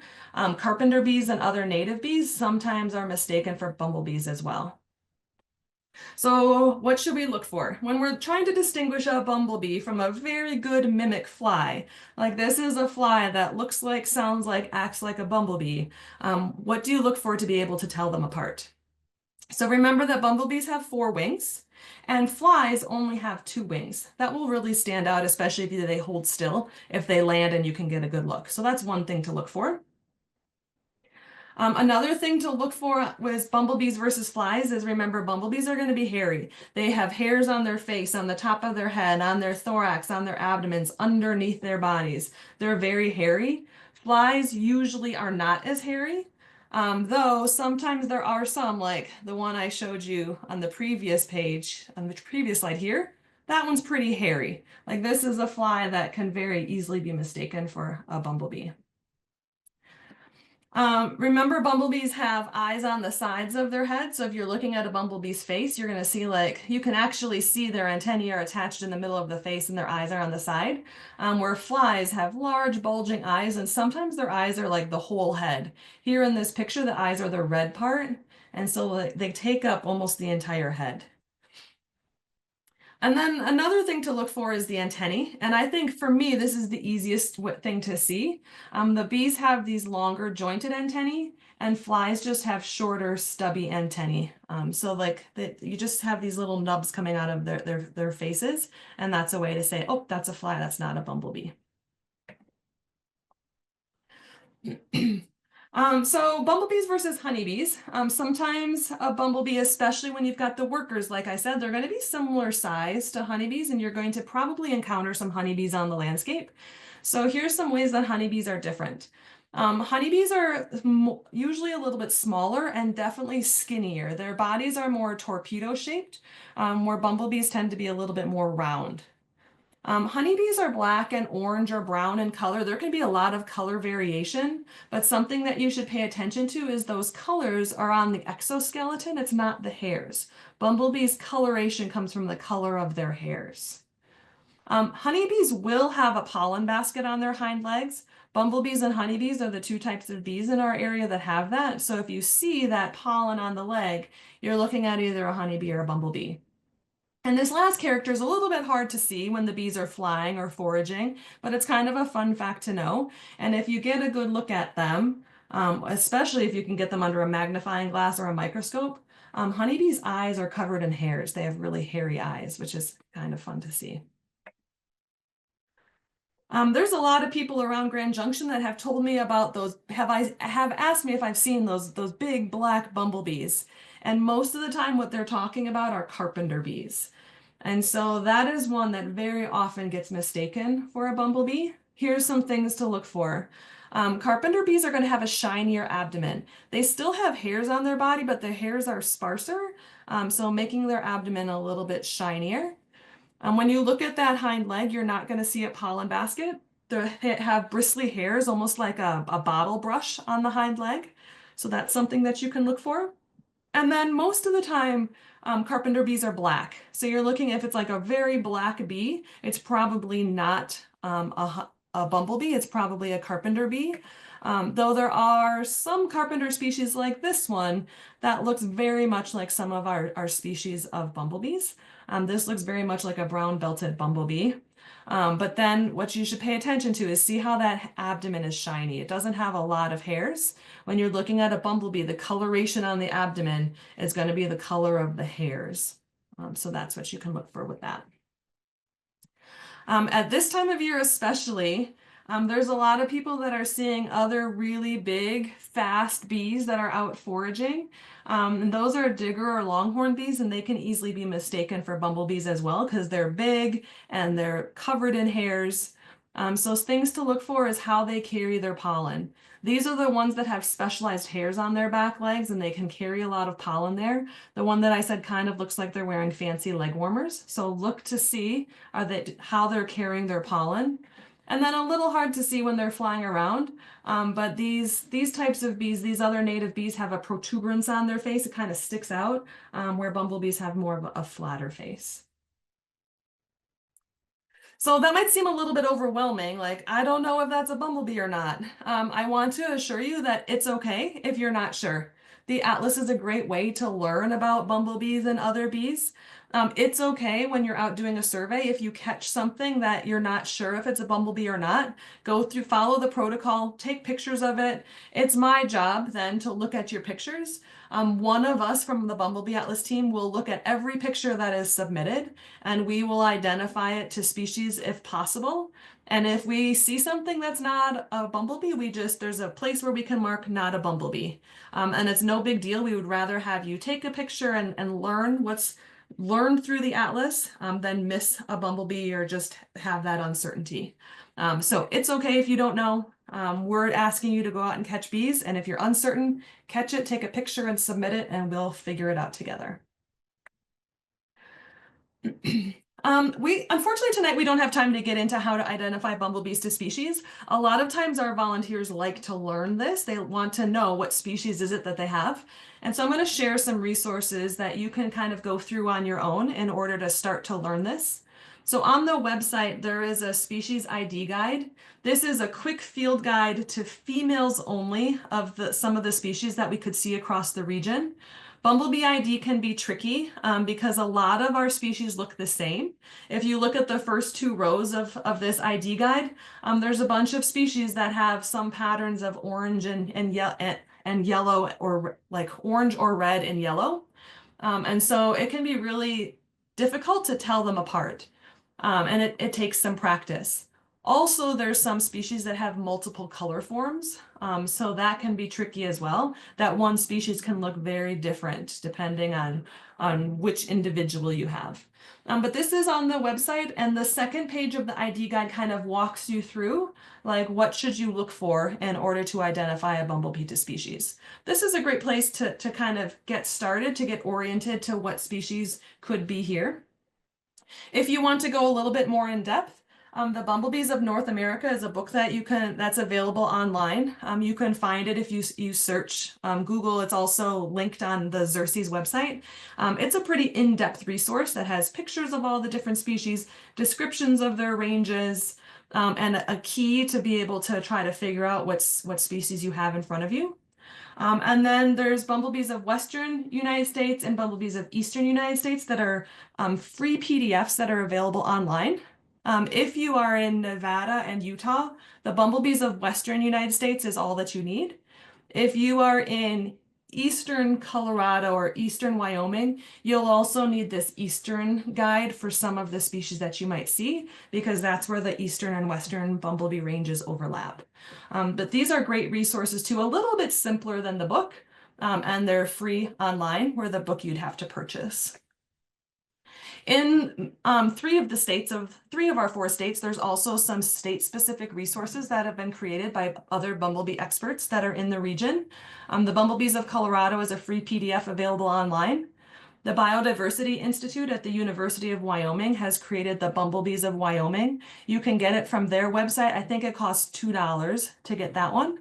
Carpenter bees and other native bees sometimes are mistaken for bumblebees as well. So what should we look for? When we're trying to distinguish a bumblebee from a very good mimic fly, like this is a fly that looks like, sounds like, acts like a bumblebee, what do you look for to be able to tell them apart? So remember that bumblebees have 4 wings and flies only have 2 wings. That will really stand out, especially if they hold still, if they land and you can get a good look. So that's one thing to look for. Another thing to look for with bumblebees versus flies is, remember, bumblebees are going to be hairy. They have hairs on their face, on the top of their head, on their thorax, on their abdomens, underneath their bodies. They're very hairy. Flies usually are not as hairy, though sometimes there are some, like the one I showed you on the previous page, on the previous slide here. That one's pretty hairy. Like this is a fly that can very easily be mistaken for a bumblebee. Remember, bumblebees have eyes on the sides of their head. So if you're looking at a bumblebee's face, you're going to see you can actually see their antennae are attached in the middle of the face and their eyes are on the side. Where flies have large bulging eyes and sometimes their eyes are like the whole head. Here in this picture, the eyes are the red part. And so they take up almost the entire head. And then another thing to look for is the antennae. And I think for me, this is the easiest thing to see. The bees have these longer jointed antennae and flies just have shorter stubby antennae. So you just have these little nubs coming out of their faces. And that's a way to say, oh, that's a fly, that's not a bumblebee. So bumblebees versus honeybees. Sometimes a bumblebee, especially when you've got the workers, like I said, they're going to be similar size to honeybees, and you're going to probably encounter some honeybees on the landscape. So here's some ways that honeybees are different. Honeybees are usually a little bit smaller and definitely skinnier. Their bodies are more torpedo shaped, where bumblebees tend to be a little bit more round. Honeybees are black and orange or brown in color. There can be a lot of color variation, but something that you should pay attention to is those colors are on the exoskeleton. It's not the hairs. Bumblebees' coloration comes from the color of their hairs. Honeybees will have a pollen basket on their hind legs. Bumblebees and honeybees are the 2 types of bees in our area that have that. So if you see that pollen on the leg, you're looking at either a honeybee or a bumblebee. And this last character is a little bit hard to see when the bees are flying or foraging, but it's kind of a fun fact to know. And if you get a good look at them, especially if you can get them under a magnifying glass or a microscope, honeybees' eyes are covered in hairs. They have really hairy eyes, which is kind of fun to see. There's a lot of people around Grand Junction that have told me about those, have asked me if I've seen those big black bumblebees. And most of the time what they're talking about are carpenter bees. And so that is one that very often gets mistaken for a bumblebee. Here's some things to look for. Carpenter bees are going to have a shinier abdomen. They still have hairs on their body, but their hairs are sparser, so making their abdomen a little bit shinier. When you look at that hind leg, you're not going to see a pollen basket. They have bristly hairs, almost like a bottle brush on the hind leg. So that's something that you can look for. And then most of the time, carpenter bees are black. So you're looking, if it's like a very black bee, it's probably not a bumblebee, it's probably a carpenter bee. Though there are some carpenter species like this one that looks very much like some of our species of bumblebees. This looks very much like a brown belted bumblebee. But then what you should pay attention to is see how that abdomen is shiny. It doesn't have a lot of hairs. When you're looking at a bumblebee, the coloration on the abdomen is going to be the color of the hairs. So that's what you can look for with that. At this time of year especially, there's a lot of people that are seeing other really big, fast bees that are out foraging. And those are digger or longhorn bees, and they can easily be mistaken for bumblebees as well because they're big and they're covered in hairs. So things to look for is how they carry their pollen. These are the ones that have specialized hairs on their back legs and they can carry a lot of pollen there. The one that I said kind of looks like they're wearing fancy leg warmers. So look to see how they're carrying their pollen. And then a little hard to see when they're flying around. But these types of bees, these other native bees have a protuberance on their face. It kind of sticks out, where bumblebees have more of a flatter face. So that might seem a little bit overwhelming, like, I don't know if that's a bumblebee or not. I want to assure you that it's okay if you're not sure. The atlas is a great way to learn about bumblebees and other bees. It's okay when you're out doing a survey, if you catch something that you're not sure if it's a bumblebee or not, follow the protocol, take pictures of it. It's my job then to look at your pictures. One of us from the Bumblebee Atlas team will look at every picture that is submitted and we will identify it to species if possible. And if we see something that's not a bumblebee, there's a place where we can mark not a bumblebee. And it's no big deal. We would rather have you take a picture and learn through the atlas than miss a bumblebee or just have that uncertainty. So it's okay if you don't know. We're asking you to go out and catch bees, and if you're uncertain, catch it, take a picture and submit it, and we'll figure it out together. Unfortunately tonight we don't have time to get into how to identify bumblebees to species. A lot of times our volunteers like to learn this. They want to know what species is it that they have. And so I'm going to share some resources that you can kind of go through on your own in order to start to learn this. So on the website, there is a species ID guide. This is a quick field guide to females only of some of the species that we could see across the region. Bumblebee ID can be tricky because a lot of our species look the same. If you look at the first two rows of this ID guide, there's a bunch of species that have some patterns of orange and yellow, or like orange or red and yellow. And so it can be really difficult to tell them apart. And it takes some practice. Also, there's some species that have multiple color forms, so that can be tricky as well. That one species can look very different depending on which individual you have. But this is on the website, and the second page of the ID guide kind of walks you through, like, what should you look for in order to identify a bumblebee to species. This is a great place to kind of get started, to get oriented to what species could be here. If you want to go a little bit more in depth, The Bumblebees of North America is a book that's available online. You can find it if you search Google. It's also linked on the Xerces website. It's a pretty in-depth resource that has pictures of all the different species, descriptions of their ranges, and a key to be able to try to figure out what species you have in front of you. And then there's bumblebees of Western United States and bumblebees of Eastern United States that are free PDFs that are available online. If you are in Nevada and Utah, the bumblebees of Western United States is all that you need. If you are in Eastern Colorado or Eastern Wyoming, you'll also need this Eastern guide for some of the species that you might see, because that's where the Eastern and Western bumblebee ranges overlap. But these are great resources too, a little bit simpler than the book, and they're free online, where the book you'd have to purchase. In three of our four states, there's also some state-specific resources that have been created by other bumblebee experts that are in the region. The Bumblebees of Colorado is a free PDF available online. The Biodiversity Institute at the University of Wyoming has created the Bumblebees of Wyoming. You can get it from their website. I think it costs $2 to get that one.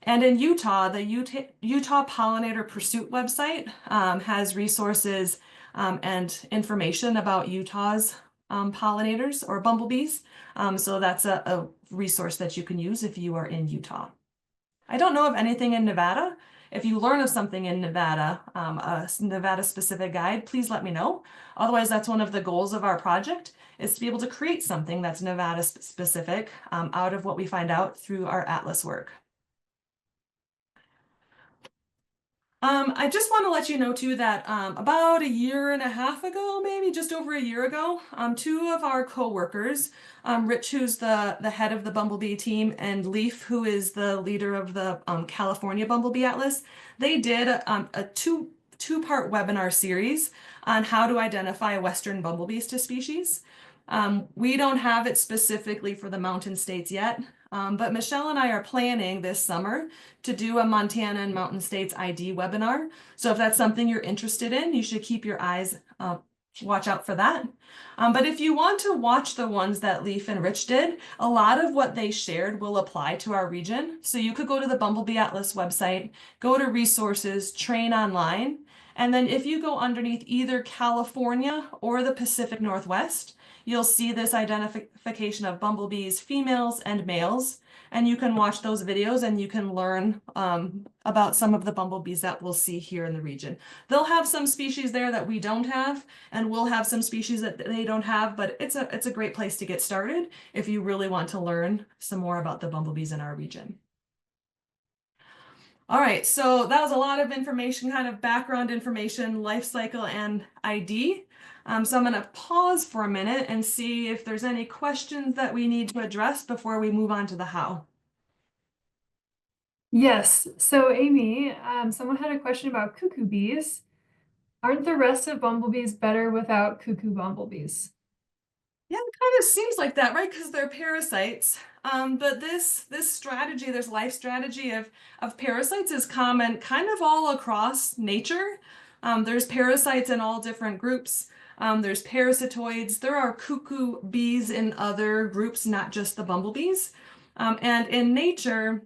And in Utah, the Utah Pollinator Pursuit website has resources and information about Utah's pollinators or bumblebees. So that's a resource that you can use if you are in Utah. I don't know of anything in Nevada. If you learn of something in Nevada, a Nevada-specific guide, please let me know. Otherwise, that's one of the goals of our project, is to be able to create something that's Nevada-specific out of what we find out through our Atlas work. I just want to let you know too that about a year and a half ago, maybe just over a year ago, two of our co-workers, Rich, who's the head of the Bumblebee team, and Leaf, who is the leader of the California Bumblebee Atlas, they did a two-part webinar series on how to identify Western bumblebees to species. We don't have it specifically for the mountain states yet, but Michelle and I are planning this summer to do a Montana and Mountain States ID webinar. So if that's something you're interested in, you should keep your eyes, watch out for that. But if you want to watch the ones that Leaf and Rich did, a lot of what they shared will apply to our region. So you could go to the Bumblebee Atlas website, go to resources, train online, and then if you go underneath either California or the Pacific Northwest, you'll see this identification of bumblebees, females and males, and you can watch those videos and you can learn about some of the bumblebees that we'll see here in the region. They'll have some species there that we don't have, and we'll have some species that they don't have, but it's a great place to get started if you really want to learn some more about the bumblebees in our region. All right, so that was a lot of information, kind of background information, life cycle, and ID. So I'm going to pause for a minute and see if there's any questions that we need to address before we move on to the how. Yes. So Amy, someone had a question about cuckoo bees. Aren't the rest of bumblebees better without cuckoo bumblebees? Yeah, it kind of seems like that, right? Because they're parasites. But this strategy, this life strategy of parasites is common kind of all across nature. There's parasites in all different groups. There's parasitoids. There are cuckoo bees in other groups, not just the bumblebees. And in nature,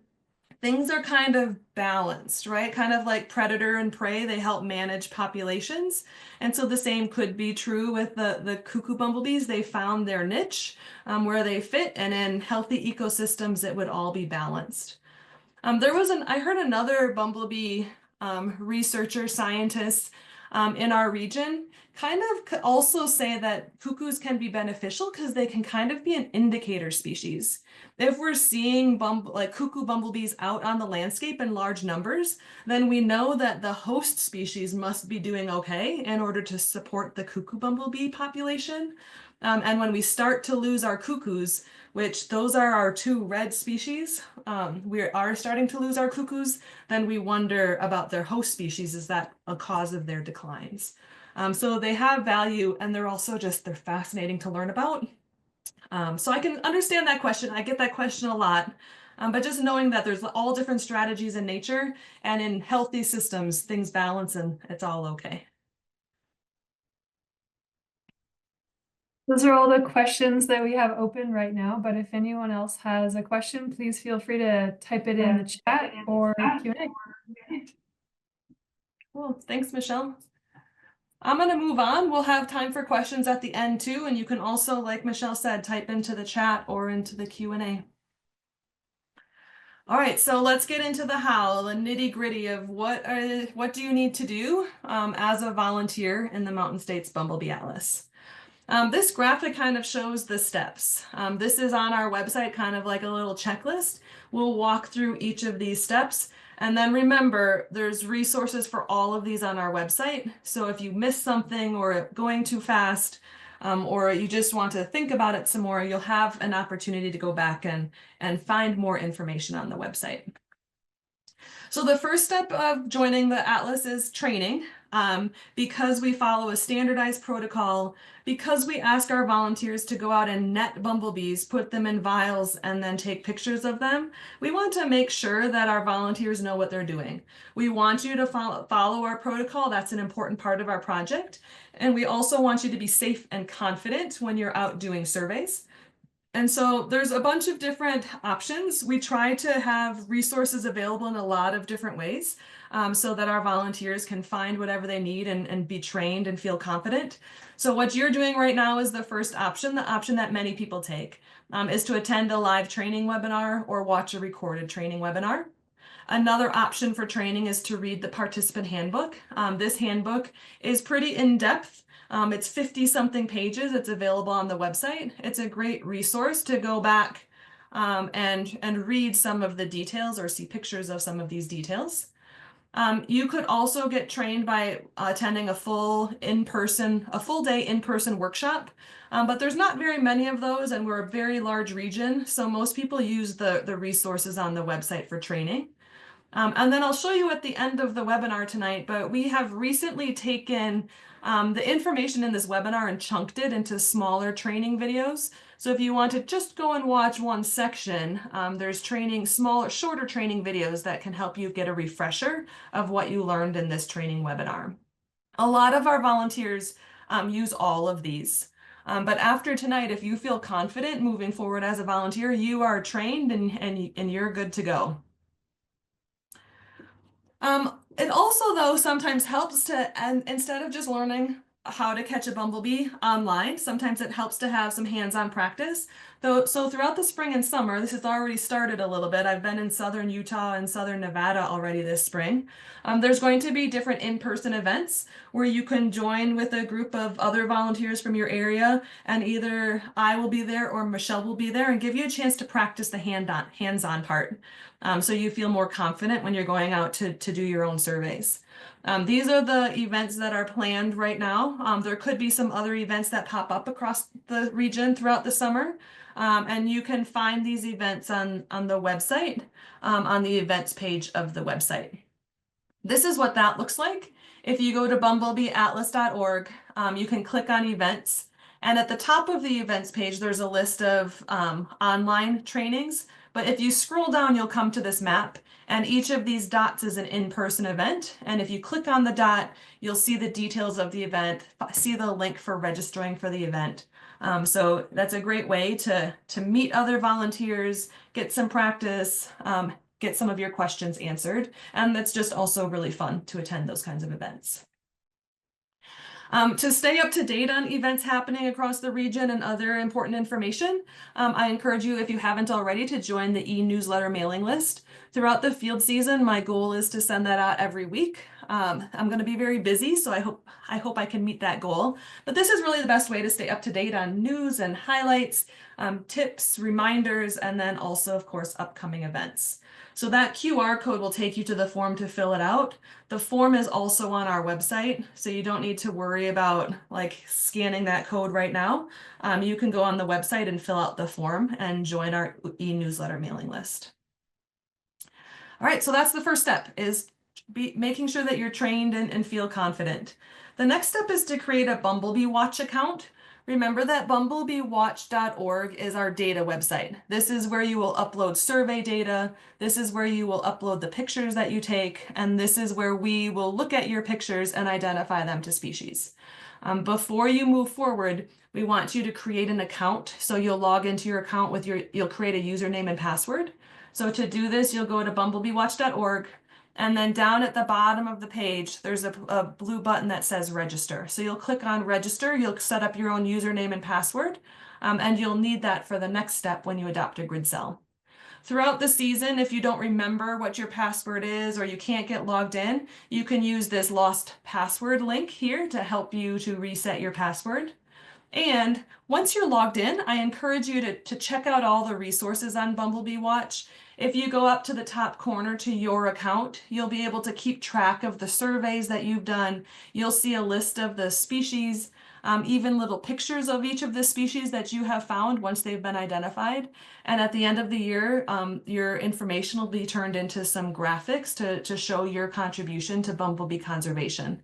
things are kind of balanced, right? Kind of like predator and prey, they help manage populations. And so the same could be true with the cuckoo bumblebees. They found their niche where they fit, and in healthy ecosystems, it would all be balanced. I heard another bumblebee researcher, scientist in our region kind of also say that cuckoos can be beneficial because they can kind of be an indicator species. If we're seeing cuckoo bumblebees out on the landscape in large numbers, then we know that the host species must be doing okay in order to support the cuckoo bumblebee population. And when we start to lose our cuckoos, which those are our two red species, we are starting to lose our cuckoos, then we wonder about their host species. Is that a cause of their declines? So they have value, and they're fascinating to learn about. So I can understand that question. I get that question a lot. But just knowing that there's all different strategies in nature, and in healthy systems, things balance and it's all okay. Those are all the questions that we have open right now, but if anyone else has a question, please feel free to type it in the chat or Q&A. Cool, thanks, Michelle. I'm going to move on. We'll have time for questions at the end too, and you can also, like Michelle said, type into the chat or into the Q&A. All right, so let's get into the how, the nitty gritty of what do you need to do as a volunteer in the Mountain States Bumble Bee Atlas. This graphic kind of shows the steps. This is on our website, kind of like a little checklist. We'll walk through each of these steps. And then remember, there's resources for all of these on our website. So if you miss something or going too fast, or you just want to think about it some more, you'll have an opportunity to go back and find more information on the website. So the first step of joining the Atlas is training. Because we follow a standardized protocol, because we ask our volunteers to go out and net bumblebees, put them in vials, and then take pictures of them, we want to make sure that our volunteers know what they're doing. We want you to follow our protocol. That's an important part of our project. And we also want you to be safe and confident when you're out doing surveys. And so there's a bunch of different options. We try to have resources available in a lot of different ways so that our volunteers can find whatever they need and be trained and feel confident. So what you're doing right now is the first option. The option that many people take is to attend a live training webinar or watch a recorded training webinar. Another option for training is to read the participant handbook. This handbook is pretty in-depth. It's 50-something pages. It's available on the website. It's a great resource to go back and read some of the details or see pictures of some of these details. You could also get trained by attending a full day in-person workshop. But there's not very many of those, and we're a very large region, so most people use the resources on the website for training. And then I'll show you at the end of the webinar tonight, but we have recently taken the information in this webinar and chunked it into smaller training videos. So if you want to just go and watch one section, there's shorter training videos that can help you get a refresher of what you learned in this training webinar. A lot of our volunteers use all of these. But after tonight, if you feel confident moving forward as a volunteer, you are trained and you're good to go. It also, though, sometimes helps and instead of just learning how to catch a bumblebee online, sometimes it helps to have some hands-on practice. So throughout the spring and summer, this has already started a little bit. I've been in southern Utah and southern Nevada already this spring. There's going to be different in-person events where you can join with a group of other volunteers from your area, and either I will be there or Michelle will be there and give you a chance to practice the hands-on part. So you feel more confident when you're going out to do your own surveys. These are the events that are planned right now. There could be some other events that pop up across the region throughout the summer. And you can find these events on the website, on the events page of the website. This is what that looks like. If you go to bumblebeeatlas.org, you can click on events. And at the top of the events page, there's a list of online trainings. But if you scroll down, you'll come to this map. And each of these dots is an in-person event. And if you click on the dot, you'll see the details of the event, see the link for registering for the event. So that's a great way to meet other volunteers, get some practice, get some of your questions answered. And that's just also really fun to attend those kinds of events. To stay up to date on events happening across the region and other important information, I encourage you, if you haven't already, to join the e-newsletter mailing list. Throughout the field season, my goal is to send that out every week. I'm going to be very busy, so I hope I can meet that goal. But this is really the best way to stay up to date on news and highlights, tips, reminders, and then also, of course, upcoming events. So that QR code will take you to the form to fill it out. The form is also on our website, so you don't need to worry about like scanning that code right now. You can go on the website and fill out the form and join our e-newsletter mailing list. All right, so that's the first step, is making sure that you're trained and feel confident. The next step is to create a Bumblebee Watch account. Remember that bumblebeewatch.org is our data website. This is where you will upload survey data. This is where you will upload the pictures that you take. And this is where we will look at your pictures and identify them to species. Before you move forward, we want you to create an account. So you'll log into your account with you'll create a username and password. So to do this, you'll go to bumblebeewatch.org. And then down at the bottom of the page, there's a blue button that says register. So you'll click on register, you'll set up your own username and password, and you'll need that for the next step when you adopt a grid cell. Throughout the season, if you don't remember what your password is or you can't get logged in, you can use this lost password link here to help you to reset your password. And once you're logged in, I encourage you to check out all the resources on Bumble Bee Watch. If you go up to the top corner to your account, you'll be able to keep track of the surveys that you've done. You'll see a list of the species, even little pictures of each of the species that you have found once they've been identified. And at the end of the year, your information will be turned into some graphics to show your contribution to bumblebee conservation.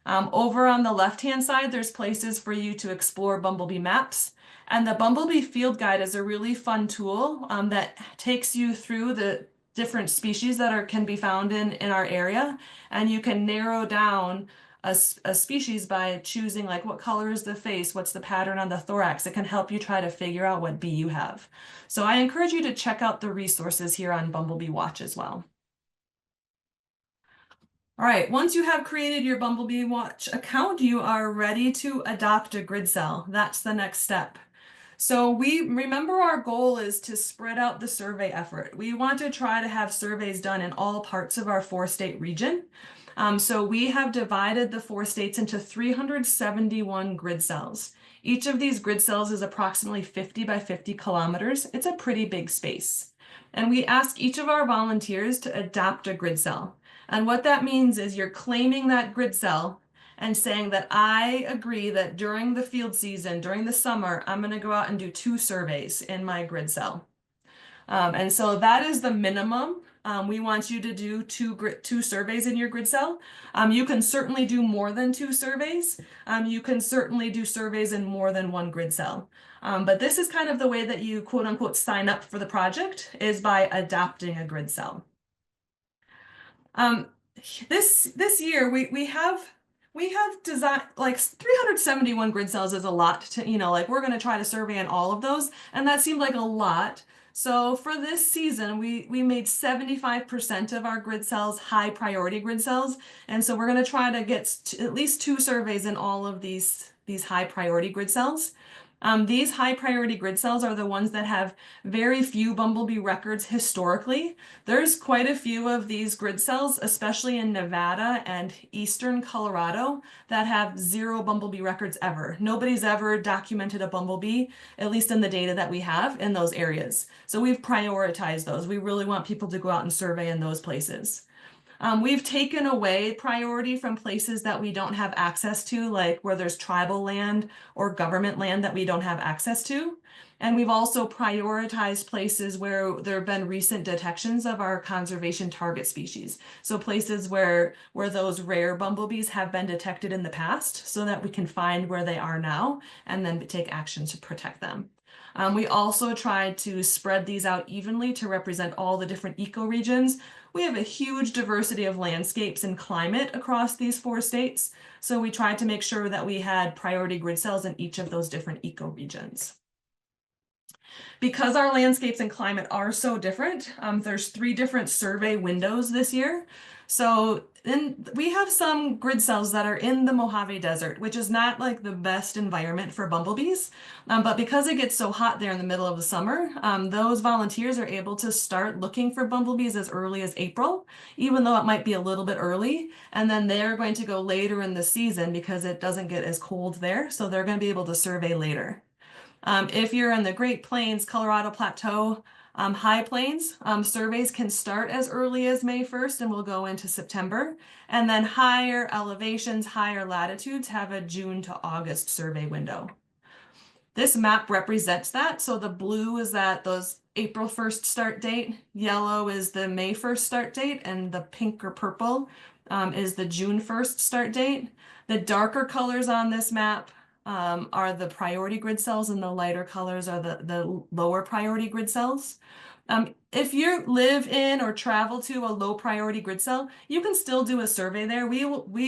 Over on the left-hand side, there's places for you to explore bumblebee maps. And the Bumblebee Field Guide is a really fun tool that takes you through the different species that can be found in our area. And you can narrow down a species by choosing like what color is the face, what's the pattern on the thorax. It can help you try to figure out what bee you have. So I encourage you to check out the resources here on Bumblebee Watch as well. All right, once you have created your Bumblebee Watch account, you are ready to adopt a grid cell. That's the next step. So we remember our goal is to spread out the survey effort. We want to try to have surveys done in all parts of our 4-state region. So we have divided the 4 states into 371 grid cells. Each of these grid cells is approximately 50 by 50 kilometers. It's a pretty big space. And we ask each of our volunteers to adopt a grid cell. And what that means is you're claiming that grid cell and saying that I agree that during the field season, during the summer, I'm going to go out and do 2 surveys in my grid cell. And so that is the minimum. We want you to do two surveys in your grid cell. You can certainly do more than 2 surveys. You can certainly do surveys in more than 1 grid cell. But this is kind of the way that you quote unquote sign up for the project is by adopting a grid cell. This year we have designed like 371 grid cells is a lot to, like we're going to try to survey in all of those, and that seemed like a lot. So for this season, we made 75% of our grid cells high priority grid cells, and so we're going to try to get at least 2 surveys in all of these high priority grid cells. These high priority grid cells are the ones that have very few bumblebee records historically. There's quite a few of these grid cells, especially in Nevada and eastern Colorado, that have 0 bumblebee records ever. Nobody's ever documented a bumblebee, at least in the data that we have in those areas. So we've prioritized those. We really want people to go out and survey in those places. We've taken away priority from places that we don't have access to, like where there's tribal land or government land that we don't have access to. And we've also prioritized places where there have been recent detections of our conservation target species. So places where those rare bumblebees have been detected in the past so that we can find where they are now and then take action to protect them. We also tried to spread these out evenly to represent all the different ecoregions. We have a huge diversity of landscapes and climate across these 4 states, so we tried to make sure that we had priority grid cells in each of those different ecoregions. Because our landscapes and climate are so different, there's 3 different survey windows this year. So then we have some grid cells that are in the Mojave Desert, which is not like the best environment for bumblebees. But because it gets so hot there in the middle of the summer, those volunteers are able to start looking for bumblebees as early as April, even though it might be a little bit early. And then they're going to go later in the season because it doesn't get as cold there. So they're going to be able to survey later. If you're in the Great Plains, Colorado Plateau, High Plains, surveys can start as early as May 1st and will go into September. And then higher elevations, higher latitudes have a June to August survey window. This map represents that. So the blue is those April 1st start date, yellow is the May 1st start date, and the pink or purple is the June 1st start date. The darker colors on this map are the priority grid cells, and the lighter colors are the lower priority grid cells. If you live in or travel to a low priority grid cell, you can still do a survey there. We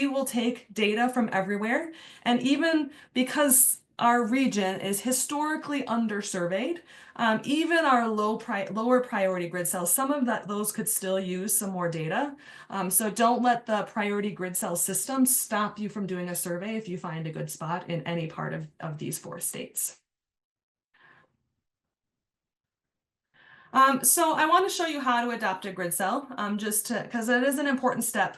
will take data from everywhere. And even because our region is historically undersurveyed, even our lower priority grid cells, some of those could still use some more data. So don't let the priority grid cell system stop you from doing a survey if you find a good spot in any part of these 4 states. So I want to show you how to adopt a grid cell, because it is an important step.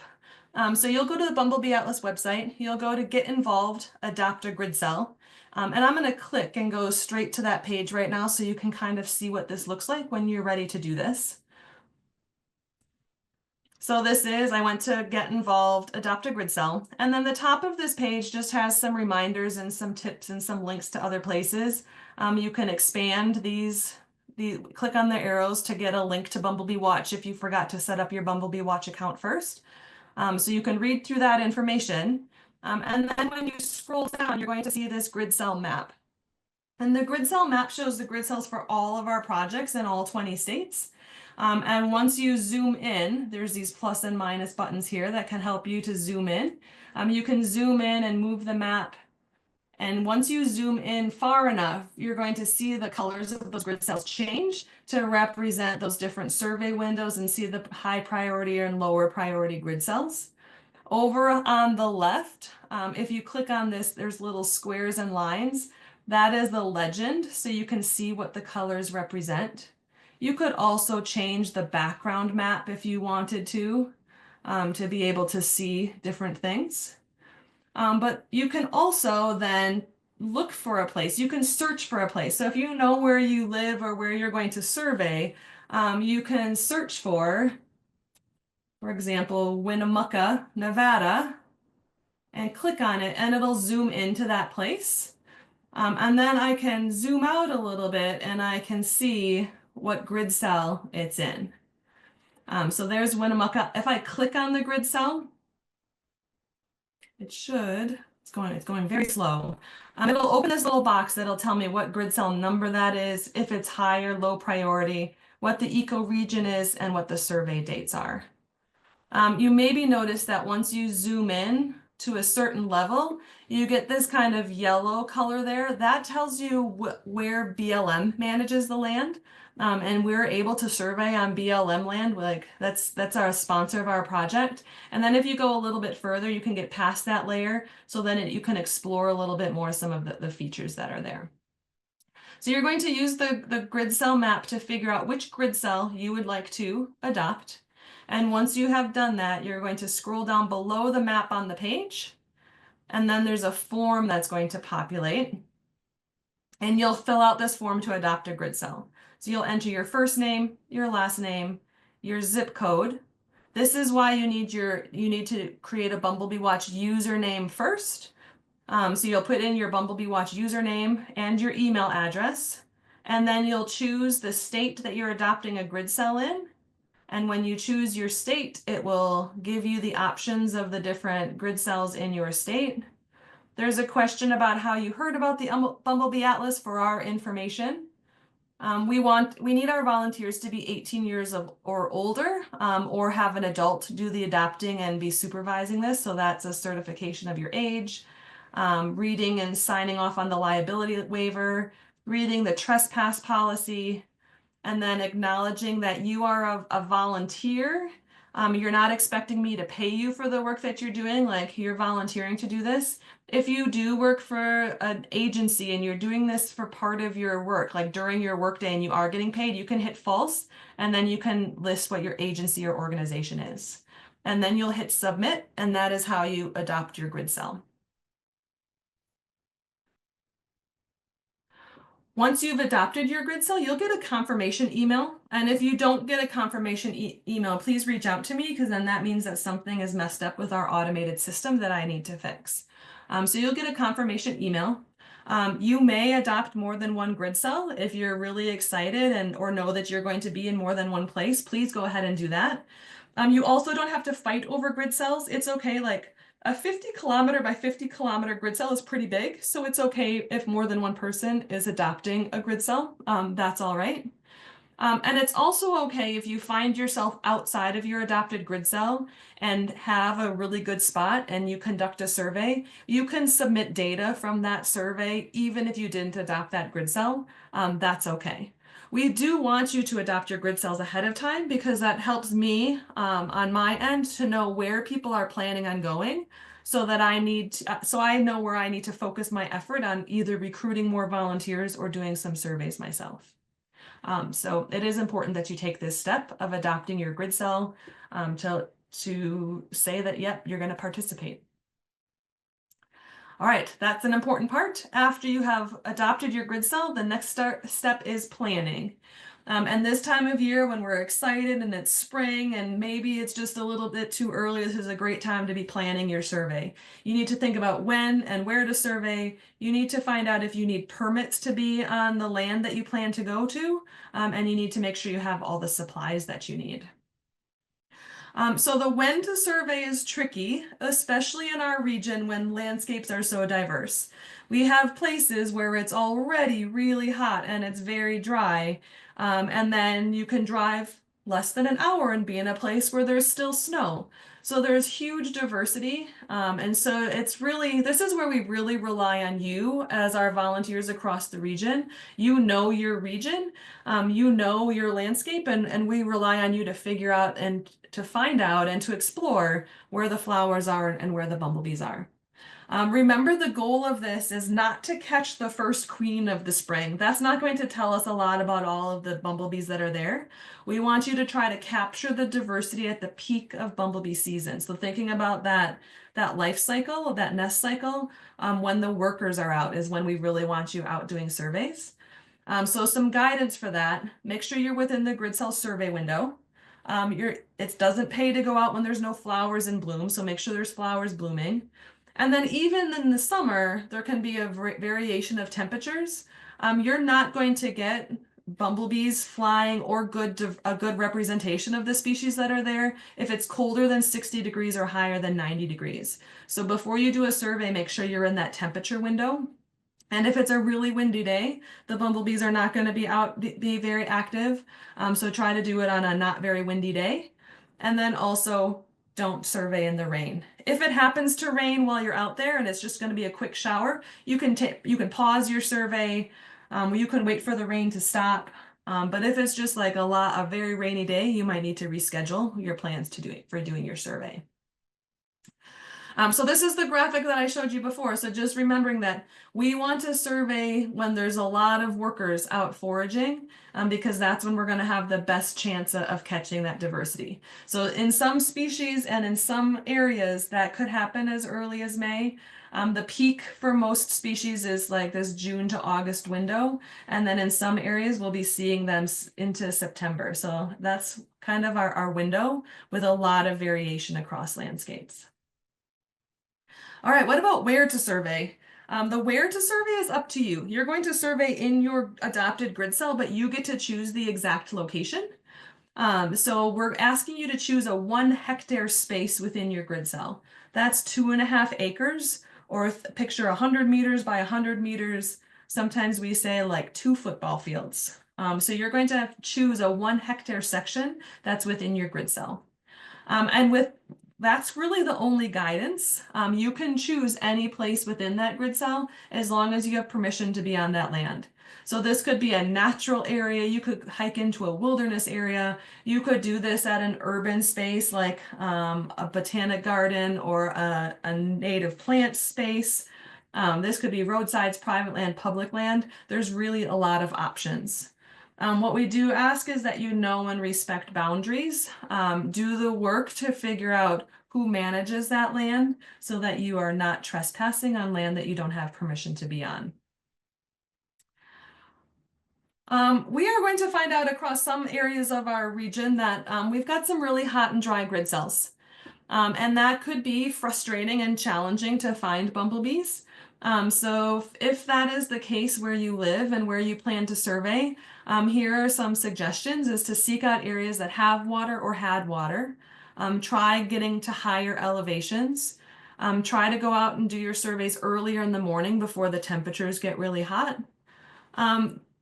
So you'll go to the Bumble Bee Atlas website, you'll go to Get Involved, Adopt a Grid Cell, and I'm going to click and go straight to that page right now so you can kind of see what this looks like when you're ready to do this. So I went to Get Involved, Adopt a Grid Cell, and then the top of this page just has some reminders and some tips and some links to other places. You can expand click on the arrows to get a link to Bumblebee Watch if you forgot to set up your Bumblebee Watch account first. So you can read through that information. And then when you scroll down, you're going to see this grid cell map. And the grid cell map shows the grid cells for all of our projects in all 20 states. And once you zoom in, there's these plus and minus buttons here that can help you to zoom in. You can zoom in and move the map. And once you zoom in far enough, you're going to see the colors of those grid cells change to represent those different survey windows and see the high priority and lower priority grid cells. Over on the left, if you click on this, there's little squares and lines. That is the legend, so you can see what the colors represent. You could also change the background map if you wanted to be able to see different things. But you can also then look for a place. You can search for a place. So if you know where you live or where you're going to survey, you can search for example, Winnemucca, Nevada, and click on it, and it'll zoom into that place. And then I can zoom out a little bit and I can see what grid cell it's in. So there's Winnemucca. If I click on the grid cell, it's going very slow. It'll open this little box that'll tell me what grid cell number that is, if it's high or low priority, what the ecoregion is, and what the survey dates are. You maybe notice that once you zoom in to a certain level, you get this kind of yellow color there. That tells you where BLM manages the land. And we're able to survey on BLM land, like that's our sponsor of our project. And then if you go a little bit further, you can get past that layer, so then you can explore a little bit more some of the features that are there. So you're going to use the grid cell map to figure out which grid cell you would like to adopt. And once you have done that, you're going to scroll down below the map on the page, and then there's a form that's going to populate. And you'll fill out this form to adopt a grid cell. So you'll enter your first name, your last name, your zip code. This is why you need to create a Bumblebee Watch username first. So you'll put in your Bumblebee Watch username and your email address, and then you'll choose the state that you're adopting a grid cell in. And when you choose your state, it will give you the options of the different grid cells in your state. There's a question about how you heard about the Bumble Bee Atlas for our information. We need our volunteers to be 18 years or older, or have an adult do the adopting and be supervising this. So that's a certification of your age, reading and signing off on the liability waiver, reading the trespass policy, and then acknowledging that you are a volunteer. You're not expecting me to pay you for the work that you're doing, like you're volunteering to do this. If you do work for an agency and you're doing this for part of your work, like during your workday and you are getting paid, you can hit false, and then you can list what your agency or organization is. And then you'll hit submit, and that is how you adopt your grid cell. Once you've adopted your grid cell, you'll get a confirmation email. And if you don't get a confirmation email, please reach out to me, because then that means that something is messed up with our automated system that I need to fix. So you'll get a confirmation email. You may adopt more than one grid cell. If you're really excited or know that you're going to be in more than one place, please go ahead and do that. You also don't have to fight over grid cells. It's okay, like a 50-kilometer by 50-kilometer grid cell is pretty big, so it's okay if more than one person is adopting a grid cell. That's all right. And it's also okay if you find yourself outside of your adopted grid cell and have a really good spot and you conduct a survey. You can submit data from that survey even if you didn't adopt that grid cell. That's okay. We do want you to adopt your grid cells ahead of time, because that helps me on my end to know where people are planning on going, so that so I know where I need to focus my effort on either recruiting more volunteers or doing some surveys myself. So it is important that you take this step of adopting your grid cell to say that, yep, you're going to participate. All right, that's an important part. After you have adopted your grid cell, the next step is planning. And this time of year when we're excited and it's spring and maybe it's just a little bit too early, this is a great time to be planning your survey. You need to think about when and where to survey. You need to find out if you need permits to be on the land that you plan to go to, and you need to make sure you have all the supplies that you need. So the when to survey is tricky, especially in our region when landscapes are so diverse. We have places where it's already really hot and it's very dry, and then you can drive less than an hour and be in a place where there's still snow. So there's huge diversity, and so this is where we really rely on you as our volunteers across the region. You know your region, you know your landscape, and we rely on you to figure out and to find out and to explore where the flowers are and where the bumblebees are. Remember, the goal of this is not to catch the first queen of the spring. That's not going to tell us a lot about all of the bumblebees that are there. We want you to try to capture the diversity at the peak of bumblebee season. So thinking about that life cycle, that nest cycle, when the workers are out is when we really want you out doing surveys. So some guidance for that. Make sure you're within the grid cell survey window. It doesn't pay to go out when there's no flowers in bloom, so make sure there's flowers blooming. And then even in the summer, there can be a variation of temperatures. You're not going to get bumblebees flying or a good representation of the species that are there if it's colder than 60 degrees or higher than 90 degrees. So before you do a survey, make sure you're in that temperature window. And if it's a really windy day, the bumblebees are not going to be very active. So try to do it on a not very windy day. And then also don't survey in the rain. If it happens to rain while you're out there and it's just going to be a quick shower, you can pause your survey. You can wait for the rain to stop. But if it's just like a very rainy day, you might need to reschedule your plans for doing your survey. So this is the graphic that I showed you before. So just remembering that we want to survey when there's a lot of workers out foraging, because that's when we're going to have the best chance of catching that diversity. So in some species and in some areas that could happen as early as May. The peak for most species is like this June to August window. And then in some areas, we'll be seeing them into September. So that's kind of our window with a lot of variation across landscapes. All right, what about where to survey? The where to survey is up to you. You're going to survey in your adopted grid cell, but you get to choose the exact location. So we're asking you to choose a 1 hectare space within your grid cell. That's 2.5 acres, or picture 100 meters by 100 meters. Sometimes we say like 2 football fields. So you're going to choose a 1 hectare section that's within your grid cell. That's really the only guidance. You can choose any place within that grid cell as long as you have permission to be on that land. So this could be a natural area. You could hike into a wilderness area. You could do this at an urban space like a botanic garden or a native plant space. This could be roadsides, private land, public land. There's really a lot of options. What we do ask is that you know and respect boundaries. Do the work to figure out who manages that land so that you are not trespassing on land that you don't have permission to be on. We are going to find out across some areas of our region that we've got some really hot and dry grid cells. And that could be frustrating and challenging to find bumblebees. So if that is the case where you live and where you plan to survey, here are some suggestions: is to seek out areas that have water or had water. Try getting to higher elevations. Try to go out and do your surveys earlier in the morning before the temperatures get really hot.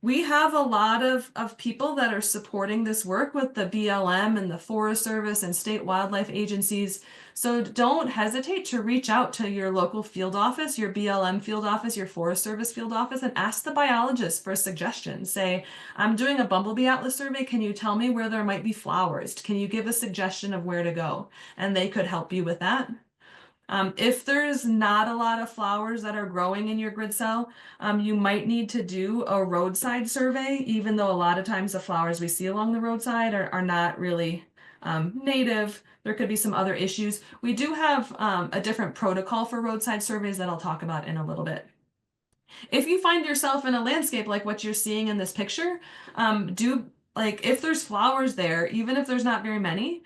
We have a lot of people that are supporting this work with the BLM and the Forest Service and state wildlife agencies. So don't hesitate to reach out to your local field office, your BLM field office, your Forest Service field office, and ask the biologist for suggestions. Say, I'm doing a Bumble Bee Atlas survey. Can you tell me where there might be flowers? Can you give a suggestion of where to go? And they could help you with that. If there's not a lot of flowers that are growing in your grid cell, you might need to do a roadside survey, even though a lot of times the flowers we see along the roadside are not really native. There could be some other issues. We do have a different protocol for roadside surveys that I'll talk about in a little bit. If you find yourself in a landscape like what you're seeing in this picture, if there's flowers there, even if there's not very many,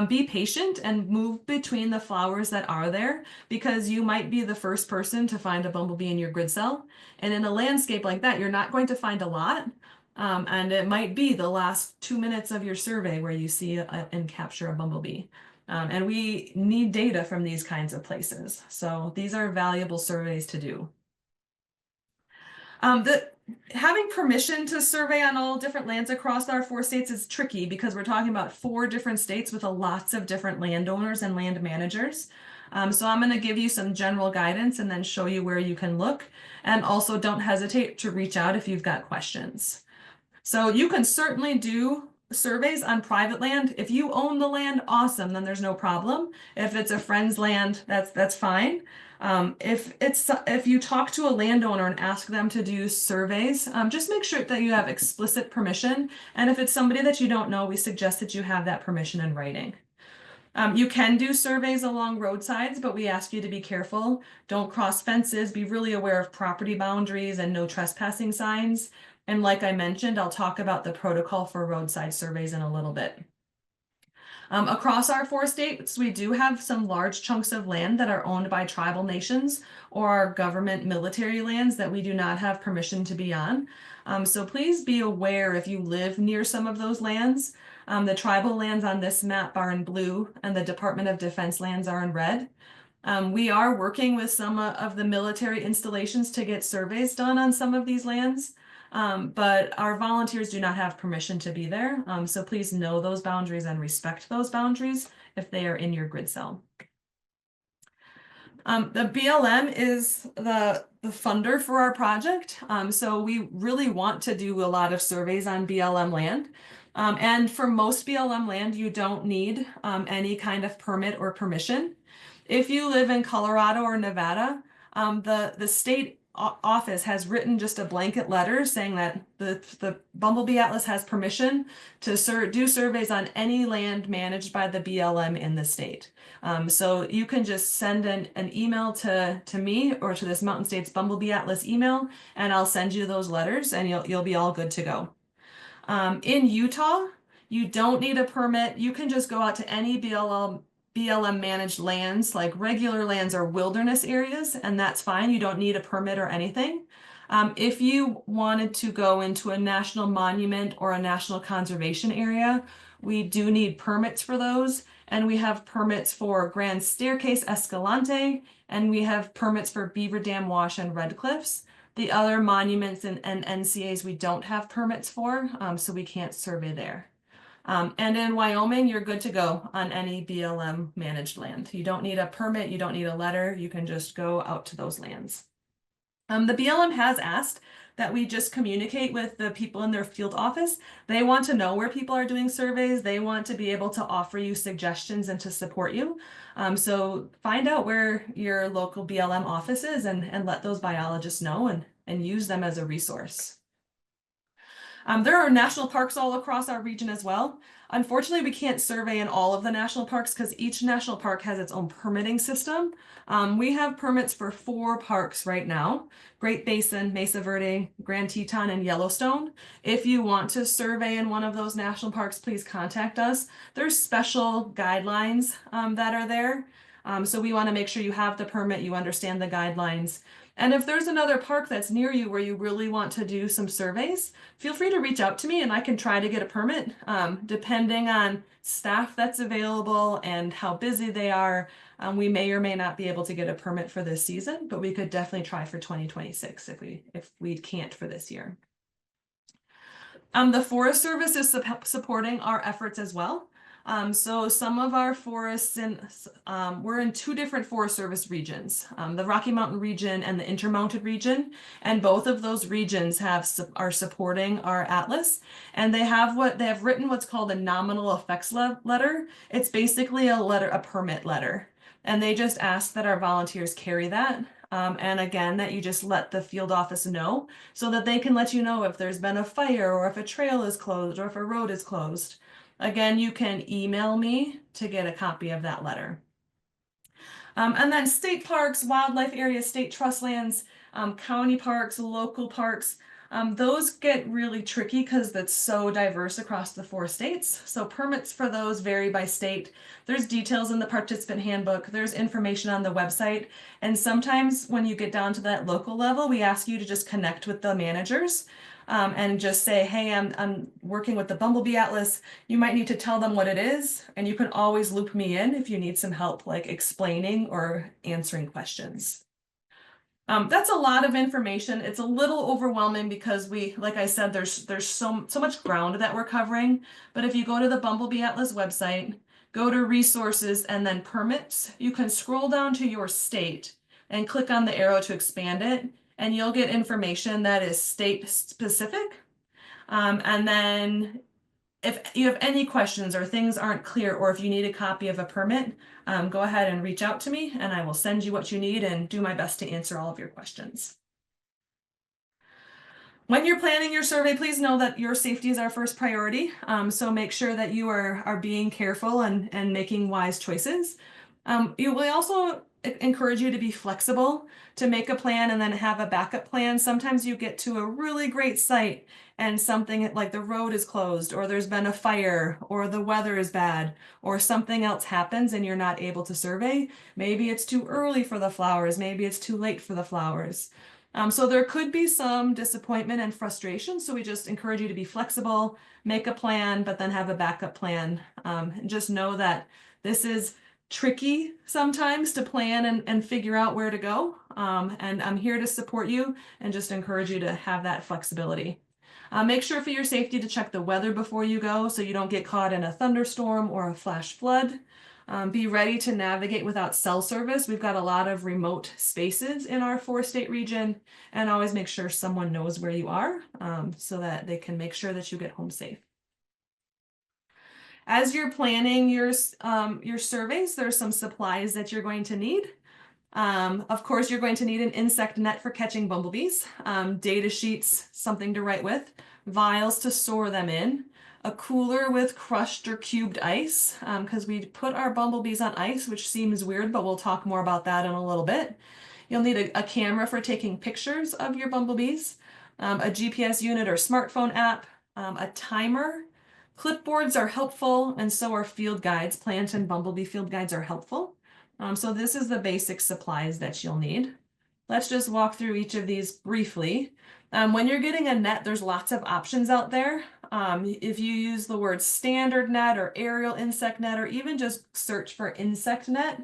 be patient and move between the flowers that are there, because you might be the first person to find a bumblebee in your grid cell. And in a landscape like that, you're not going to find a lot. And it might be the last 2 minutes of your survey where you see and capture a bumblebee. And we need data from these kinds of places. So these are valuable surveys to do. Having permission to survey on all different lands across our 4 states is tricky because we're talking about 4 different states with lots of different landowners and land managers. So I'm going to give you some general guidance and then show you where you can look. And also don't hesitate to reach out if you've got questions. So you can certainly do surveys on private land. If you own the land, awesome, then there's no problem. If it's a friend's land, that's fine. If you talk to a landowner and ask them to do surveys, just make sure that you have explicit permission. And if it's somebody that you don't know, we suggest that you have that permission in writing. You can do surveys along roadsides, but we ask you to be careful. Don't cross fences. Be really aware of property boundaries and no trespassing signs. And like I mentioned, I'll talk about the protocol for roadside surveys in a little bit. Across our 4 states, we do have some large chunks of land that are owned by tribal nations or government military lands that we do not have permission to be on. So please be aware if you live near some of those lands. The tribal lands on this map are in blue and the Department of Defense lands are in red. We are working with some of the military installations to get surveys done on some of these lands. But our volunteers do not have permission to be there. So please know those boundaries and respect those boundaries if they are in your grid cell. The BLM is the funder for our project. So we really want to do a lot of surveys on BLM land. And for most BLM land, you don't need any kind of permit or permission. If you live in Colorado or Nevada, the state office has written just a blanket letter saying that the Bumble Bee Atlas has permission to do surveys on any land managed by the BLM in the state. So you can just send an email to me or to this Mountain States Bumble Bee Atlas email, and I'll send you those letters and you'll be all good to go. In Utah, you don't need a permit. You can just go out to any BLM managed lands, like regular lands or wilderness areas, and that's fine. You don't need a permit or anything. If you wanted to go into a national monument or a national conservation area, we do need permits for those. And we have permits for Grand Staircase Escalante, and we have permits for Beaver Dam Wash and Red Cliffs. The other monuments and NCAs we don't have permits for, so we can't survey there. And in Wyoming, you're good to go on any BLM managed land. You don't need a permit, you don't need a letter, you can just go out to those lands. The BLM has asked that we just communicate with the people in their field office. They want to know where people are doing surveys. They want to be able to offer you suggestions and to support you. So find out where your local BLM office is and let those biologists know and use them as a resource. There are national parks all across our region as well. Unfortunately, we can't survey in all of the national parks because each national park has its own permitting system. We have permits for 4 parks right now: Great Basin, Mesa Verde, Grand Teton, and Yellowstone. If you want to survey in one of those national parks, please contact us. There's special guidelines that are there. So we want to make sure you have the permit, you understand the guidelines. And if there's another park that's near you where you really want to do some surveys, feel free to reach out to me and I can try to get a permit. Depending on staff that's available and how busy they are, we may or may not be able to get a permit for this season, but we could definitely try for 2026 if we can't for this year. The Forest Service is supporting our efforts as well. So some of our forests we're in 2 different Forest Service regions, the Rocky Mountain region and the Intermountain region, and both of those regions are supporting our atlas, and they have written what's called a nominal effects letter. It's basically a permit letter. And they just ask that our volunteers carry that. And again, that you just let the field office know so that they can let you know if there's been a fire or if a trail is closed or if a road is closed. Again, you can email me to get a copy of that letter. And then state parks, wildlife areas, state trust lands, county parks, local parks, those get really tricky because that's so diverse across the 4 states. So permits for those vary by state. There's details in the participant handbook, there's information on the website. And sometimes when you get down to that local level, we ask you to just connect with the managers. And just say, hey, I'm working with the Bumble Bee Atlas. You might need to tell them what it is, and you can always loop me in if you need some help, like explaining or answering questions. That's a lot of information. It's a little overwhelming because like I said, there's so much ground that we're covering. But if you go to the Bumble Bee Atlas website, go to resources and then permits, you can scroll down to your state and click on the arrow to expand it, and you'll get information that is state specific. And then if you have any questions or things aren't clear, or if you need a copy of a permit, go ahead and reach out to me and I will send you what you need and do my best to answer all of your questions. When you're planning your survey, please know that your safety is our first priority. So make sure that you are being careful and making wise choices. We also encourage you to be flexible, to make a plan and then have a backup plan. Sometimes you get to a really great site and something like the road is closed, or there's been a fire, or the weather is bad, or something else happens and you're not able to survey. Maybe it's too early for the flowers, maybe it's too late for the flowers. So there could be some disappointment and frustration. So we just encourage you to be flexible, make a plan, but then have a backup plan. And just know that this is tricky sometimes to plan and figure out where to go. And I'm here to support you and just encourage you to have that flexibility. Make sure for your safety to check the weather before you go so you don't get caught in a thunderstorm or a flash flood. Be ready to navigate without cell service. We've got a lot of remote spaces in our 4-state region, and always make sure someone knows where you are so that they can make sure that you get home safe. As you're planning your surveys, there's some supplies that you're going to need. Of course, you're going to need an insect net for catching bumblebees, data sheets, something to write with, vials to store them in, a cooler with crushed or cubed ice, because we put our bumblebees on ice, which seems weird, but we'll talk more about that in a little bit. You'll need a camera for taking pictures of your bumblebees, a GPS unit or smartphone app, a timer. Clipboards are helpful, and so are field guides. Plant and bumblebee field guides are helpful. So this is the basic supplies that you'll need. Let's just walk through each of these briefly. When you're getting a net, there's lots of options out there. If you use the word standard net or aerial insect net, or even just search for insect net,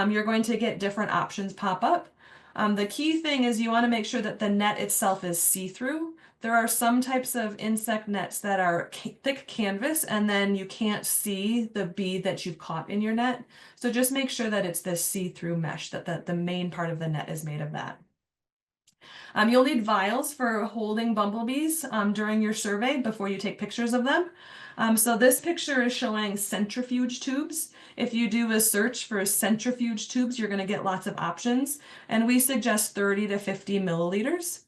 you're going to get different options pop up. The key thing is you want to make sure that the net itself is see-through. There are some types of insect nets that are thick canvas and then you can't see the bee that you've caught in your net. So just make sure that it's this see-through mesh, that the main part of the net is made of that. You'll need vials for holding bumblebees during your survey before you take pictures of them. So this picture is showing centrifuge tubes. If you do a search for centrifuge tubes, you're going to get lots of options, and we suggest 30 to 50 milliliters.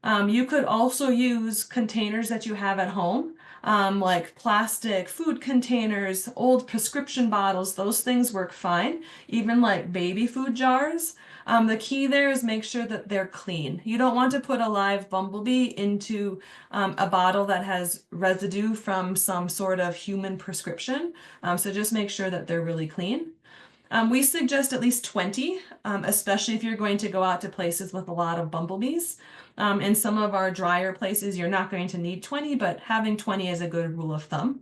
You could also use containers that you have at home, like plastic food containers, old prescription bottles. Those things work fine, even like baby food jars. The key there is make sure that they're clean. You don't want to put a live bumblebee into a bottle that has residue from some sort of human prescription. So just make sure that they're really clean. We suggest at least 20, especially if you're going to go out to places with a lot of bumblebees. In some of our drier places, you're not going to need 20, but having 20 is a good rule of thumb.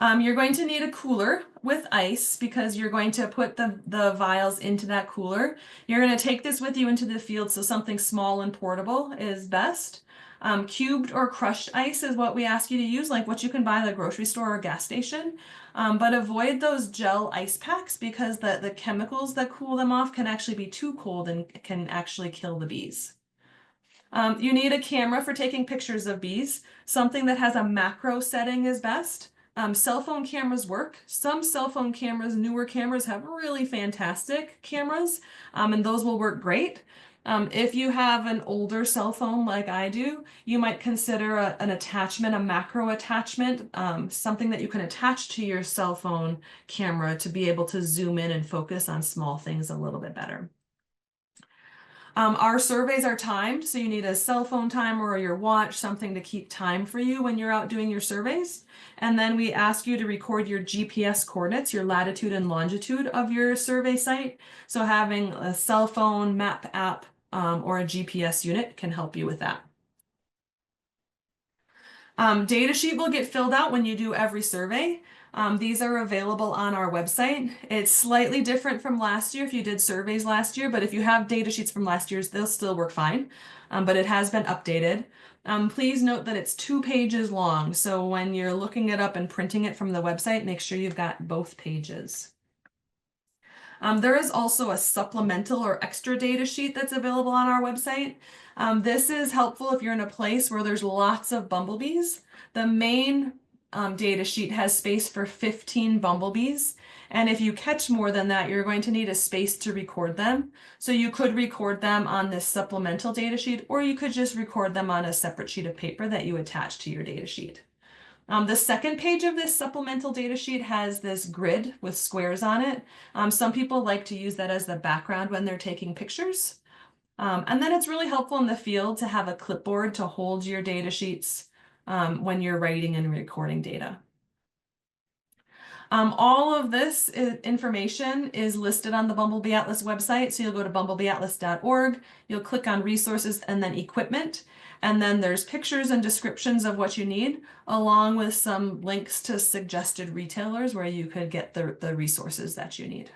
You're going to need a cooler with ice because you're going to put the vials into that cooler. You're going to take this with you into the field, so something small and portable is best. Cubed or crushed ice is what we ask you to use, like what you can buy at the grocery store or gas station. But avoid those gel ice packs because the chemicals that cool them off can actually be too cold and can actually kill the bees. You need a camera for taking pictures of bees. Something that has a macro setting is best. Cell phone cameras work. Some cell phone cameras, newer cameras, have really fantastic cameras, and those will work great. If you have an older cell phone like I do, you might consider an attachment, a macro attachment, something that you can attach to your cell phone camera to be able to zoom in and focus on small things a little bit better. Our surveys are timed, so you need a cell phone timer or your watch, something to keep time for you when you're out doing your surveys. And then we ask you to record your GPS coordinates, your latitude and longitude of your survey site. So having a cell phone map app or a GPS unit can help you with that. Data sheet will get filled out when you do every survey. These are available on our website. It's slightly different from last year if you did surveys last year, but if you have data sheets from last year's, they'll still work fine. But it has been updated. Please note that it's 2 pages long, so when you're looking it up and printing it from the website, make sure you've got both pages. There is also a supplemental or extra data sheet that's available on our website. This is helpful if you're in a place where there's lots of bumblebees. The main data sheet has space for 15 bumblebees. And if you catch more than that, you're going to need a space to record them. So you could record them on this supplemental data sheet, or you could just record them on a separate sheet of paper that you attach to your data sheet. The second page of this supplemental data sheet has this grid with squares on it. Some people like to use that as the background when they're taking pictures. And then it's really helpful in the field to have a clipboard to hold your data sheets when you're writing and recording data. All of this information is listed on the Bumble Bee Atlas website. So you'll go to bumblebeeatlas.org, you'll click on resources and then equipment. And then there's pictures and descriptions of what you need, along with some links to suggested retailers where you could get the resources that you need.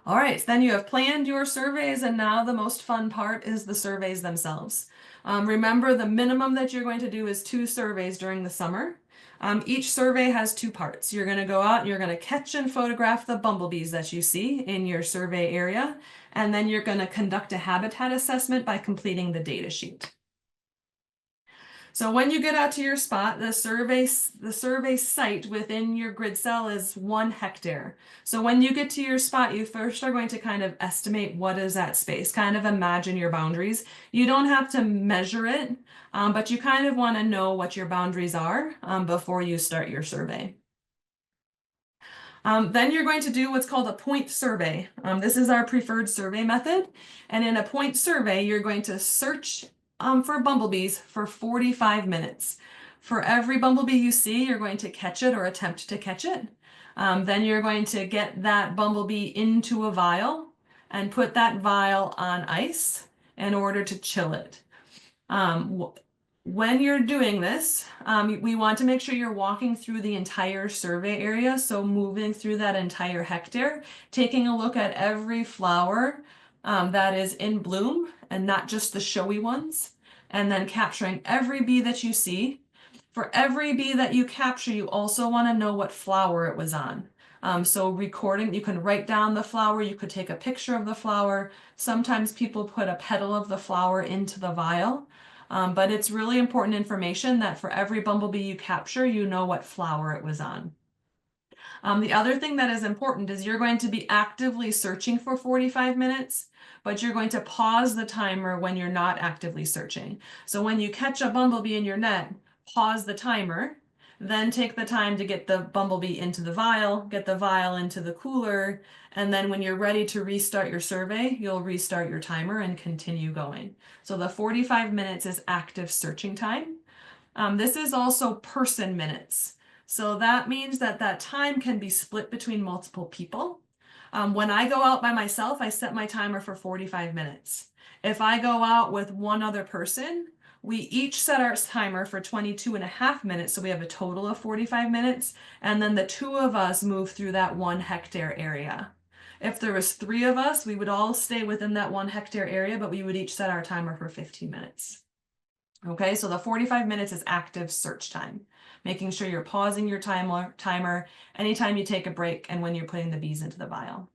All right, so then you have planned your surveys, and now the most fun part is the surveys themselves. Remember, the minimum that you're going to do is 2 surveys during the summer. Each survey has 2 parts. You're going to go out and you're going to catch and photograph the bumblebees that you see in your survey area, and then you're going to conduct a habitat assessment by completing the data sheet. So when you get out to your spot, the survey site within your grid cell is 1 hectare. So when you get to your spot, you first are going to kind of estimate what is that space, kind of imagine your boundaries. You don't have to measure it, but you kind of want to know what your boundaries are before you start your survey. Then you're going to do what's called a point survey. This is our preferred survey method. And in a point survey, you're going to search for bumblebees for 45 minutes. For every bumblebee you see, you're going to catch it or attempt to catch it. Then you're going to get that bumblebee into a vial and put that vial on ice in order to chill it. When you're doing this, we want to make sure you're walking through the entire survey area. So moving through that entire hectare, taking a look at every flower that is in bloom and not just the showy ones, and then capturing every bee that you see. For every bee that you capture, you also want to know what flower it was on. So recording, you can write down the flower, you could take a picture of the flower. Sometimes people put a petal of the flower into the vial. But it's really important information that for every bumblebee you capture, you know what flower it was on. The other thing that is important is you're going to be actively searching for 45 minutes, but you're going to pause the timer when you're not actively searching. So when you catch a bumblebee in your net, pause the timer, then take the time to get the bumblebee into the vial, get the vial into the cooler, and then when you're ready to restart your survey, you'll restart your timer and continue going. So the 45 minutes is active searching time. This is also person minutes. So that means that that time can be split between multiple people. When I go out by myself, I set my timer for 45 minutes. If I go out with one other person, we each set our timer for 22.5 minutes, so we have a total of 45 minutes, and then the 2 of us move through that 1 hectare area. If there was 3 of us, we would all stay within that 1 hectare area, but we would each set our timer for 15 minutes. Okay, so the 45 minutes is active search time, making sure you're pausing your timer anytime you take a break and when you're putting the bees into the vial.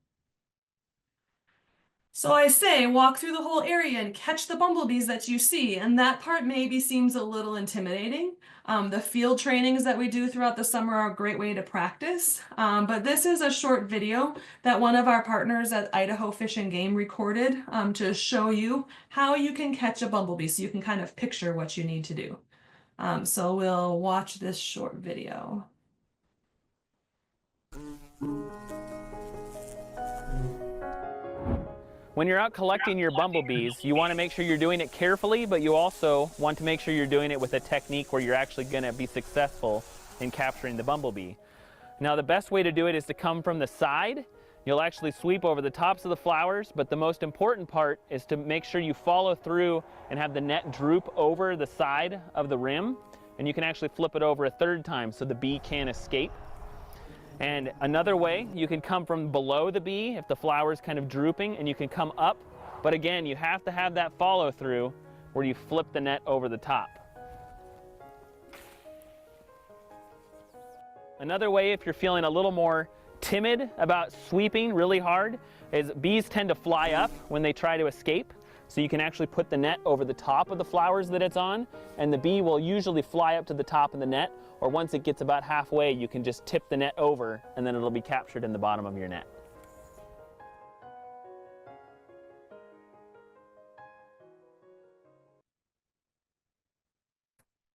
So I say, walk through the whole area and catch the bumblebees that you see, and that part maybe seems a little intimidating. The field trainings that we do throughout the summer are a great way to practice, but this is a short video that one of our partners at Idaho Fish and Game recorded to show you how you can catch a bumblebee, so you can kind of picture what you need to do. So we'll watch this short video. When you're out collecting your bumblebees, you want to make sure you're doing it carefully, but you also want to make sure you're doing it with a technique where you're actually going to be successful in capturing the bumblebee. Now, the best way to do it is to come from the side. You'll actually sweep over the tops of the flowers, but the most important part is to make sure you follow through and have the net droop over the side of the rim, and you can actually flip it over a third time so the bee can't escape. And another way, you can come from below the bee if the flower is kind of drooping, and you can come up. But again, you have to have that follow through where you flip the net over the top. Another way, if you're feeling a little more timid about sweeping really hard, is bees tend to fly up when they try to escape. So you can actually put the net over the top of the flowers that it's on, and the bee will usually fly up to the top of the net, or once it gets about halfway, you can just tip the net over, and then it'll be captured in the bottom of your net.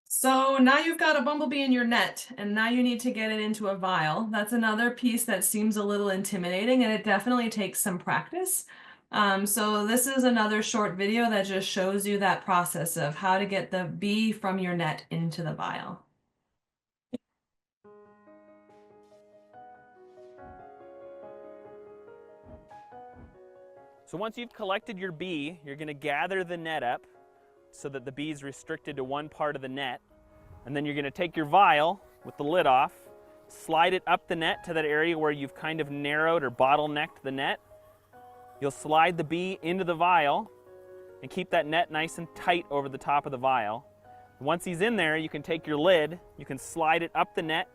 So now you've got a bumblebee in your net, and now you need to get it into a vial. That's another piece that seems a little intimidating, and it definitely takes some practice. So this is another short video that just shows you that process of how to get the bee from your net into the vial. So once you've collected your bee, you're going to gather the net up so that the bee is restricted to one part of the net. And then you're going to take your vial with the lid off, slide it up the net to that area where you've kind of narrowed or bottlenecked the net. You'll slide the bee into the vial and keep that net nice and tight over the top of the vial. Once he's in there, you can take your lid, you can slide it up the net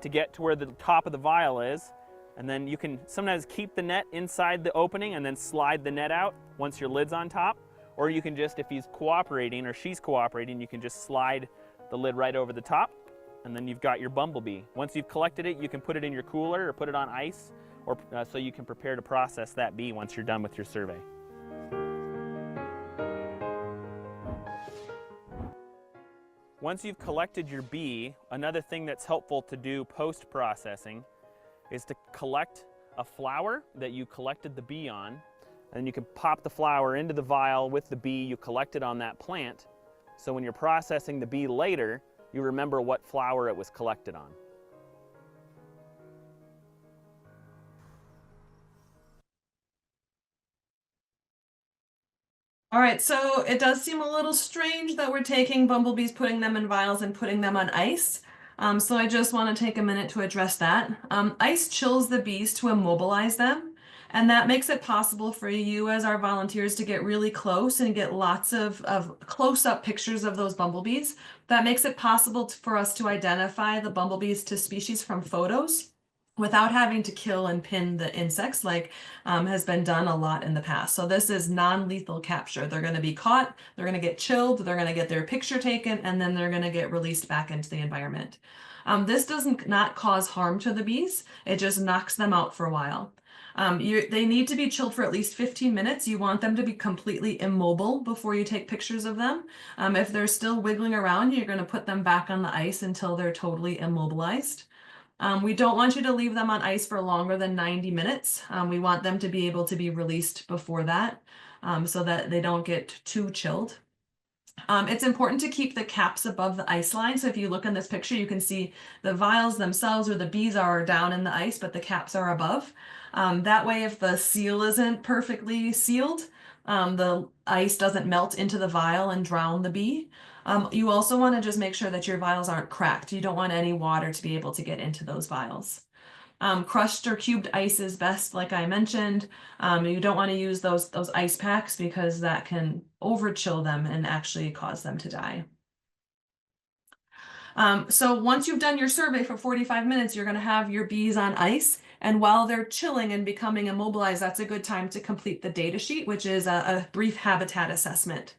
to get to where the top of the vial is, and then you can sometimes keep the net inside the opening and then slide the net out once your lid's on top. Or you can just, if he's cooperating or she's cooperating, you can just slide the lid right over the top, and then you've got your bumblebee. Once you've collected it, you can put it in your cooler or put it on ice, or so you can prepare to process that bee once you're done with your survey. Once you've collected your bee, another thing that's helpful to do post-processing is to collect a flower that you collected the bee on, and you can pop the flower into the vial with the bee you collected on that plant, so when you're processing the bee later, you remember what flower it was collected on. All right, so it does seem a little strange that we're taking bumblebees, putting them in vials, and putting them on ice. So I just want to take a minute to address that. Ice chills the bees to immobilize them, and that makes it possible for you as our volunteers to get really close and get lots of close-up pictures of those bumblebees. That makes it possible for us to identify the bumblebees to species from photos without having to kill and pin the insects like has been done a lot in the past. So this is non-lethal capture. They're going to be caught, they're going to get chilled, they're going to get their picture taken, and then they're going to get released back into the environment. This doesn't not cause harm to the bees. It just knocks them out for a while. They need to be chilled for at least 15 minutes. You want them to be completely immobile before you take pictures of them. If they're still wiggling around, you're going to put them back on the ice until they're totally immobilized. We don't want you to leave them on ice for longer than 90 minutes. We want them to be able to be released before that so that they don't get too chilled. It's important to keep the caps above the ice line. So if you look in this picture, you can see the vials themselves or the bees are down in the ice, but the caps are above. That way, if the seal isn't perfectly sealed, the ice doesn't melt into the vial and drown the bee. You also want to just make sure that your vials aren't cracked. You don't want any water to be able to get into those vials. Crushed or cubed ice is best, like I mentioned. You don't want to use those ice packs because that can over chill them and actually cause them to die. So once you've done your survey for 45 minutes, you're going to have your bees on ice. And while they're chilling and becoming immobilized, that's a good time to complete the data sheet, which is a brief habitat assessment.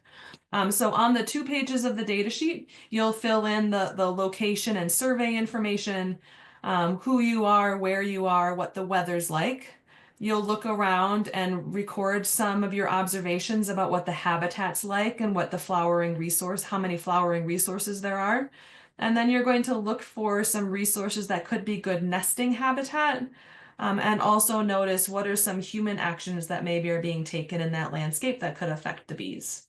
So on the 2 pages of the data sheet, you'll fill in the location and survey information, who you are, where you are, what the weather's like. You'll look around and record some of your observations about what the habitat's like and what the how many flowering resources there are. And then you're going to look for some resources that could be good nesting habitat. And also notice what are some human actions that maybe are being taken in that landscape that could affect the bees.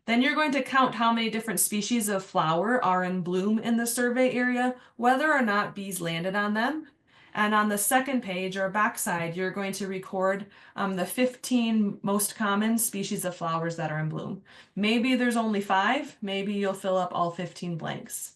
Then you're going to count how many different species of flower are in bloom in the survey area, whether or not bees landed on them. And on the second page or backside, you're going to record the 15 most common species of flowers that are in bloom. Maybe there's only 5, maybe you'll fill up all 15 blanks.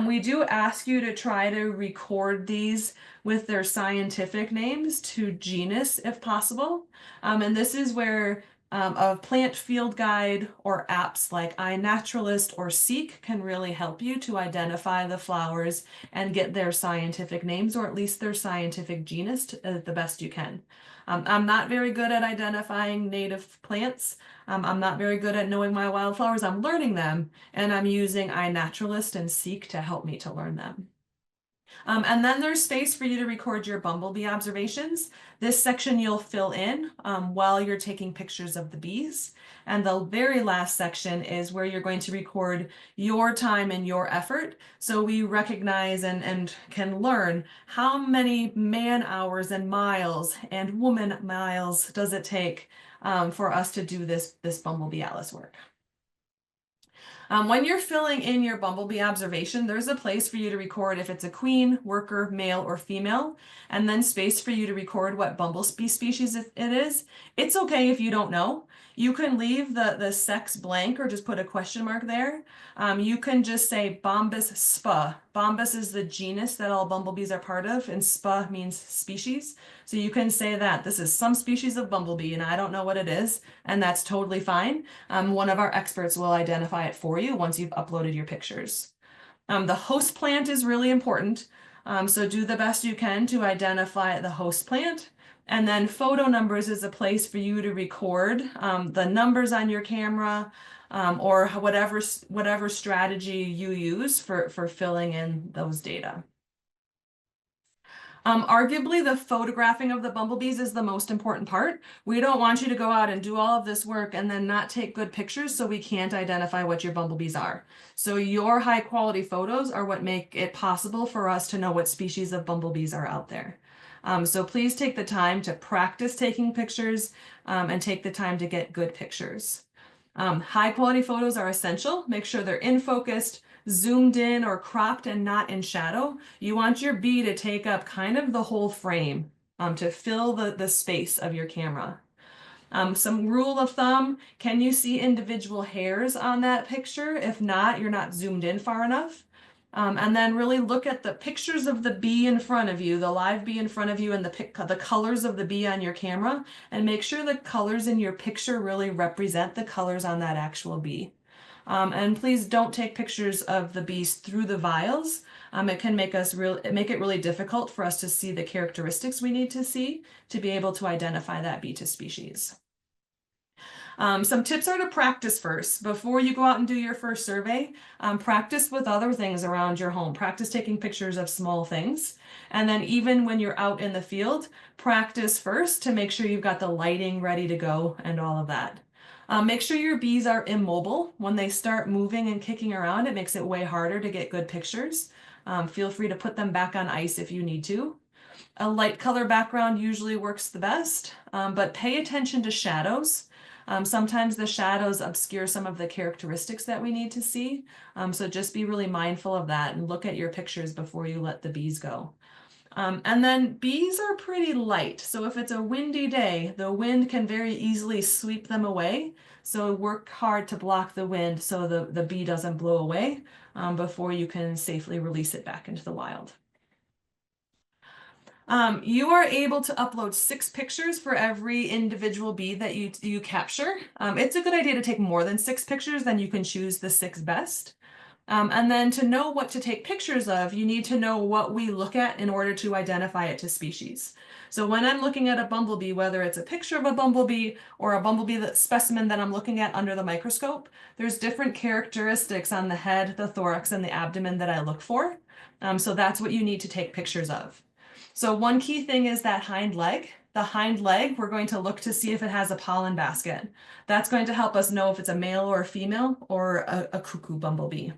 We do ask you to try to record these with their scientific names to genus if possible. And this is where a plant field guide or apps like iNaturalist or Seek can really help you to identify the flowers and get their scientific names or at least their scientific genus the best you can. I'm not very good at identifying native plants. I'm not very good at knowing my wildflowers. I'm learning them, and I'm using iNaturalist and Seek to help me to learn them. And then there's space for you to record your bumblebee observations. This section you'll fill in while you're taking pictures of the bees. And the very last section is where you're going to record your time and your effort. So we recognize and can learn how many man hours and miles and woman miles does it take for us to do this Bumblebee Atlas work. When you're filling in your bumblebee observation, there's a place for you to record if it's a queen, worker, male, or female, and then space for you to record what bumblebee species it is. It's okay if you don't know. You can leave the sex blank or just put a question mark there. You can just say Bombus spa. Bombus is the genus that all bumblebees are part of, and spa means species. So you can say that this is some species of bumblebee and I don't know what it is, and that's totally fine. One of our experts will identify it for you once you've uploaded your pictures. The host plant is really important. So do the best you can to identify the host plant. And then photo numbers is a place for you to record the numbers on your camera or whatever strategy you use for filling in those data. Arguably, the photographing of the bumblebees is the most important part. We don't want you to go out and do all of this work and then not take good pictures so we can't identify what your bumblebees are. So your high quality photos are what make it possible for us to know what species of bumblebees are out there. So please take the time to practice taking pictures and take the time to get good pictures. High quality photos are essential. Make sure they're in focused, zoomed in or cropped and not in shadow. You want your bee to take up kind of the whole frame to fill the space of your camera. Some rule of thumb, can you see individual hairs on that picture? If not, you're not zoomed in far enough. And then really look at the pictures of the bee in front of you, the live bee in front of you, and the colors of the bee on your camera, and make sure the colors in your picture really represent the colors on that actual bee. And please don't take pictures of the bees through the vials. It can make it really difficult for us to see the characteristics we need to see to be able to identify that bee to species. Some tips are to practice first. Before you go out and do your first survey, practice with other things around your home. Practice taking pictures of small things. And then even when you're out in the field, practice first to make sure you've got the lighting ready to go and all of that. Make sure your bees are immobile. When they start moving and kicking around, it makes it way harder to get good pictures. Feel free to put them back on ice if you need to. A light color background usually works the best, but pay attention to shadows. Sometimes the shadows obscure some of the characteristics that we need to see. So just be really mindful of that and look at your pictures before you let the bees go. And then bees are pretty light. So if it's a windy day, the wind can very easily sweep them away. So work hard to block the wind so the bee doesn't blow away before you can safely release it back into the wild. You are able to upload 6 pictures for every individual bee that you capture. It's a good idea to take more than 6 pictures, then you can choose the 6 best. And then to know what to take pictures of, you need to know what we look at in order to identify it to species. So when I'm looking at a bumblebee, whether it's a picture of a bumblebee or a bumblebee specimen that I'm looking at under the microscope, there's different characteristics on the head, the thorax, and the abdomen that I look for. So that's what you need to take pictures of. So one key thing is that hind leg. The hind leg, we're going to look to see if it has a pollen basket. That's going to help us know if it's a male or a female or a cuckoo bumblebee.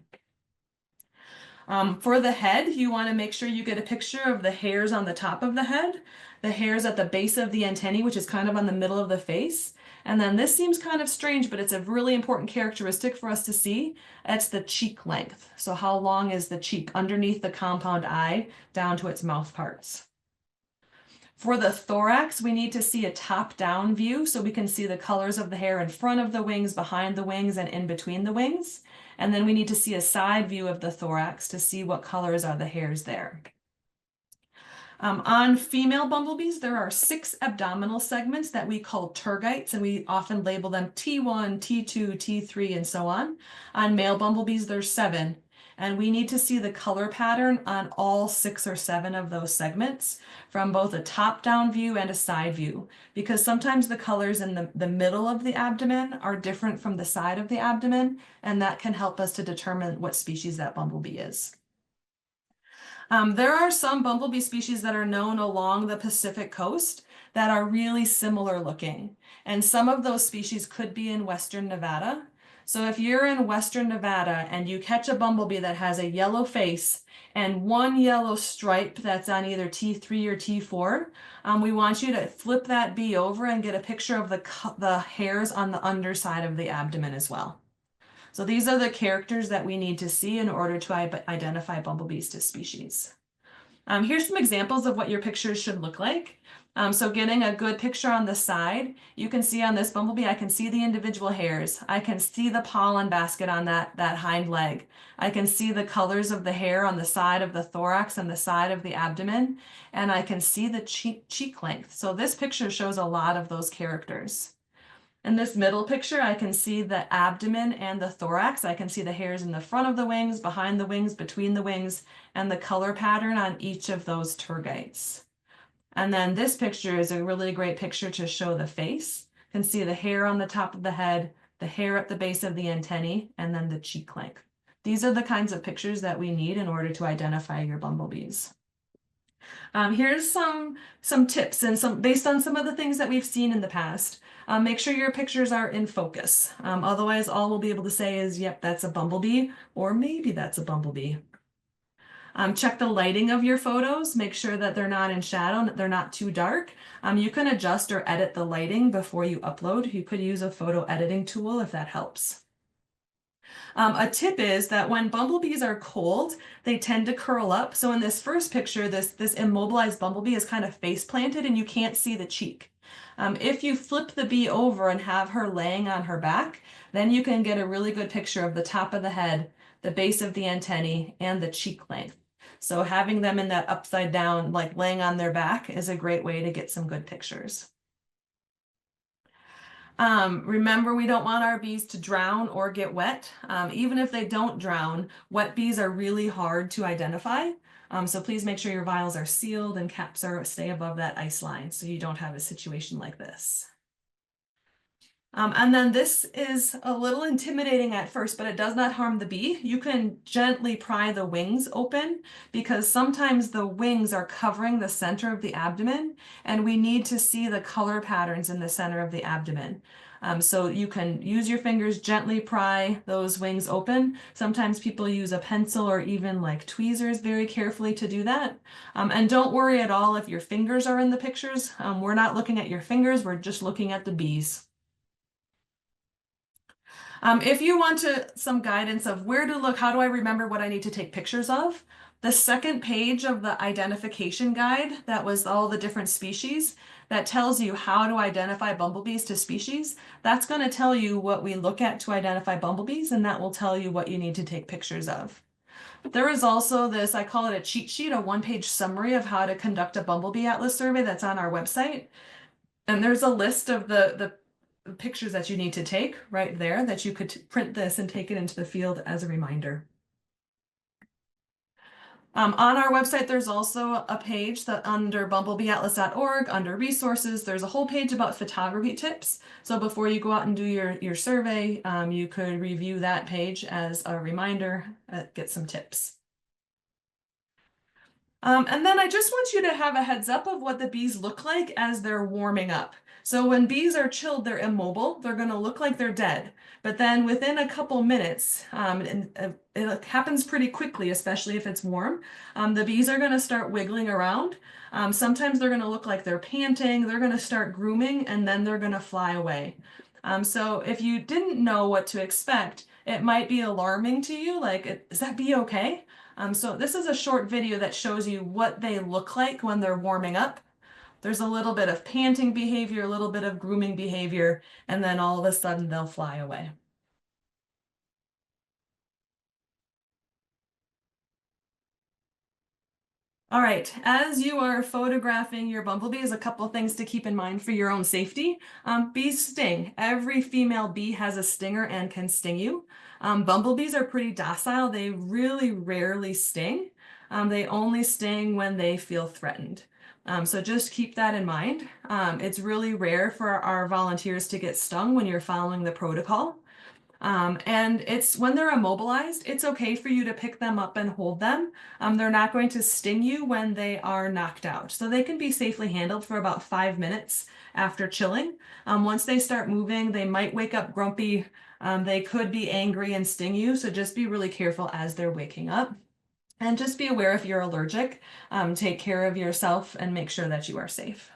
For the head, you want to make sure you get a picture of the hairs on the top of the head, the hairs at the base of the antennae, which is kind of on the middle of the face. And then this seems kind of strange, but it's a really important characteristic for us to see. It's the cheek length. So how long is the cheek underneath the compound eye down to its mouth parts? For the thorax, we need to see a top-down view so we can see the colors of the hair in front of the wings, behind the wings, and in between the wings. And then we need to see a side view of the thorax to see what colors are the hairs there. On female bumblebees, there are 6 abdominal segments that we call tergites, and we often label them T1, T2, T3, and so on. On male bumblebees, there's 7. And we need to see the color pattern on all 6 or 7 of those segments from both a top-down view and a side view, because sometimes the colors in the middle of the abdomen are different from the side of the abdomen, and that can help us to determine what species that bumblebee is. There are some bumblebee species that are known along the Pacific coast that are really similar looking, and some of those species could be in western Nevada. So if you're in western Nevada and you catch a bumblebee that has a yellow face and one yellow stripe that's on either T3 or T4, we want you to flip that bee over and get a picture of the hairs on the underside of the abdomen as well. So these are the characters that we need to see in order to identify bumblebees to species. Here's some examples of what your pictures should look like. So getting a good picture on the side, you can see on this bumblebee, I can see the individual hairs. I can see the pollen basket on that hind leg. I can see the colors of the hair on the side of the thorax and the side of the abdomen, and I can see the cheek length. So this picture shows a lot of those characters. In this middle picture, I can see the abdomen and the thorax. I can see the hairs in the front of the wings, behind the wings, between the wings, and the color pattern on each of those tergites. And then this picture is a really great picture to show the face. You can see the hair on the top of the head, the hair at the base of the antennae, and then the cheek length. These are the kinds of pictures that we need in order to identify your bumblebees. Here's some tips and based on some of the things that we've seen in the past. Make sure your pictures are in focus. Otherwise, all we'll be able to say is, yep, that's a bumblebee, or maybe that's a bumblebee. Check the lighting of your photos. Make sure that they're not in shadow, they're not too dark. You can adjust or edit the lighting before you upload. You could use a photo editing tool if that helps. A tip is that when bumblebees are cold, they tend to curl up. So in this first picture, this immobilized bumblebee is kind of face planted and you can't see the cheek. If you flip the bee over and have her laying on her back, then you can get a really good picture of the top of the head, the base of the antennae, and the cheek length. So having them in that upside down, like laying on their back, is a great way to get some good pictures. Remember, we don't want our bees to drown or get wet. Even if they don't drown, wet bees are really hard to identify. So please make sure your vials are sealed and caps stay above that ice line so you don't have a situation like this. And then this is a little intimidating at first, but it does not harm the bee. You can gently pry the wings open because sometimes the wings are covering the center of the abdomen and we need to see the color patterns in the center of the abdomen. So you can use your fingers, gently pry those wings open. Sometimes people use a pencil or even like tweezers very carefully to do that. And don't worry at all if your fingers are in the pictures. We're not looking at your fingers, we're just looking at the bees. If you want some guidance of where to look, how do I remember what I need to take pictures of? The second page of the identification guide, that was all the different species, that tells you how to identify bumblebees to species. That's going to tell you what we look at to identify bumblebees, and that will tell you what you need to take pictures of. There is also this, I call it a cheat sheet, a one-page summary of how to conduct a Bumblebee Atlas survey that's on our website. And there's a list of the pictures that you need to take right there that you could print this and take it into the field as a reminder. On our website, there's also a page that under bumblebeeatlas.org, under resources, there's a whole page about photography tips. So before you go out and do your survey, you could review that page as a reminder, get some tips. And then I just want you to have a heads up of what the bees look like as they're warming up. So when bees are chilled, they're immobile. They're going to look like they're dead. But then within a couple minutes, it happens pretty quickly, especially if it's warm, the bees are going to start wiggling around. Sometimes they're going to look like they're panting. They're going to start grooming, and then they're going to fly away. So if you didn't know what to expect, it might be alarming to you. Like, is that bee okay? So this is a short video that shows you what they look like when they're warming up. There's a little bit of panting behavior, a little bit of grooming behavior, and then all of a sudden they'll fly away. All right, as you are photographing your bumblebees, a couple things to keep in mind for your own safety. Bees sting. Every female bee has a stinger and can sting you. Bumblebees are pretty docile. They really rarely sting. They only sting when they feel threatened. So just keep that in mind. It's really rare for our volunteers to get stung when you're following the protocol. And it's when they're immobilized, it's okay for you to pick them up and hold them. They're not going to sting you when they are knocked out. So they can be safely handled for about 5 minutes after chilling. Once they start moving, they might wake up grumpy. They could be angry and sting you. So just be really careful as they're waking up. And just be aware if you're allergic. Take care of yourself and make sure that you are safe.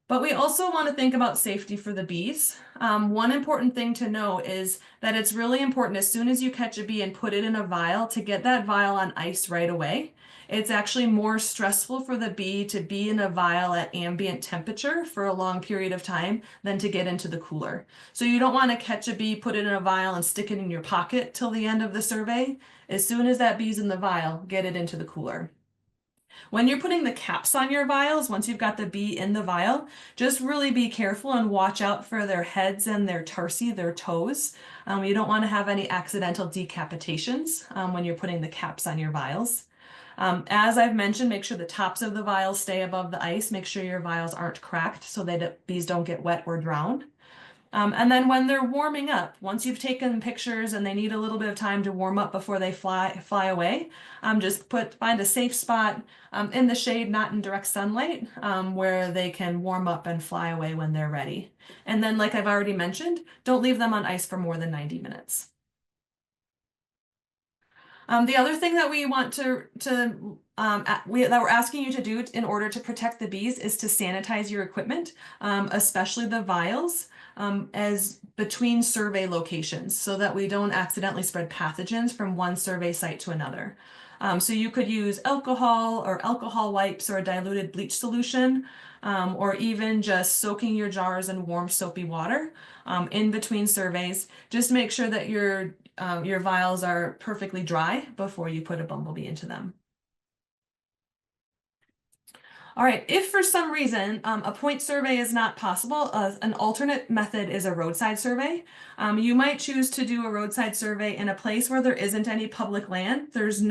But we also want to think about safety for the bees. One important thing to know is that it's really important as soon as you catch a bee and put it in a vial to get that vial on ice right away. It's actually more stressful for the bee to be in a vial at ambient temperature for a long period of time than to get into the cooler. So you don't want to catch a bee, put it in a vial, and stick it in your pocket till the end of the survey. As soon as that bee's in the vial, get it into the cooler. When you're putting the caps on your vials, once you've got the bee in the vial, just really be careful and watch out for their heads and their tarsi, their toes. You don't want to have any accidental decapitations when you're putting the caps on your vials. As I've mentioned, make sure the tops of the vials stay above the ice. Make sure your vials aren't cracked so that bees don't get wet or drown. And then when they're warming up, once you've taken pictures and they need a little bit of time to warm up before they fly away, just find a safe spot in the shade, not in direct sunlight, where they can warm up and fly away when they're ready. And then, like I've already mentioned, don't leave them on ice for more than 90 minutes. The other thing that we want that we're asking you to do in order to protect the bees is to sanitize your equipment, especially the vials, as between survey locations so that we don't accidentally spread pathogens from one survey site to another. So you could use alcohol or alcohol wipes or a diluted bleach solution, or even just soaking your jars in warm soapy water in between surveys. Just make sure that your vials are perfectly dry before you put a bumblebee into them. All right, if for some reason a point survey is not possible, an alternate method is a roadside survey. You might choose to do a roadside survey in a place where there isn't any public land. There's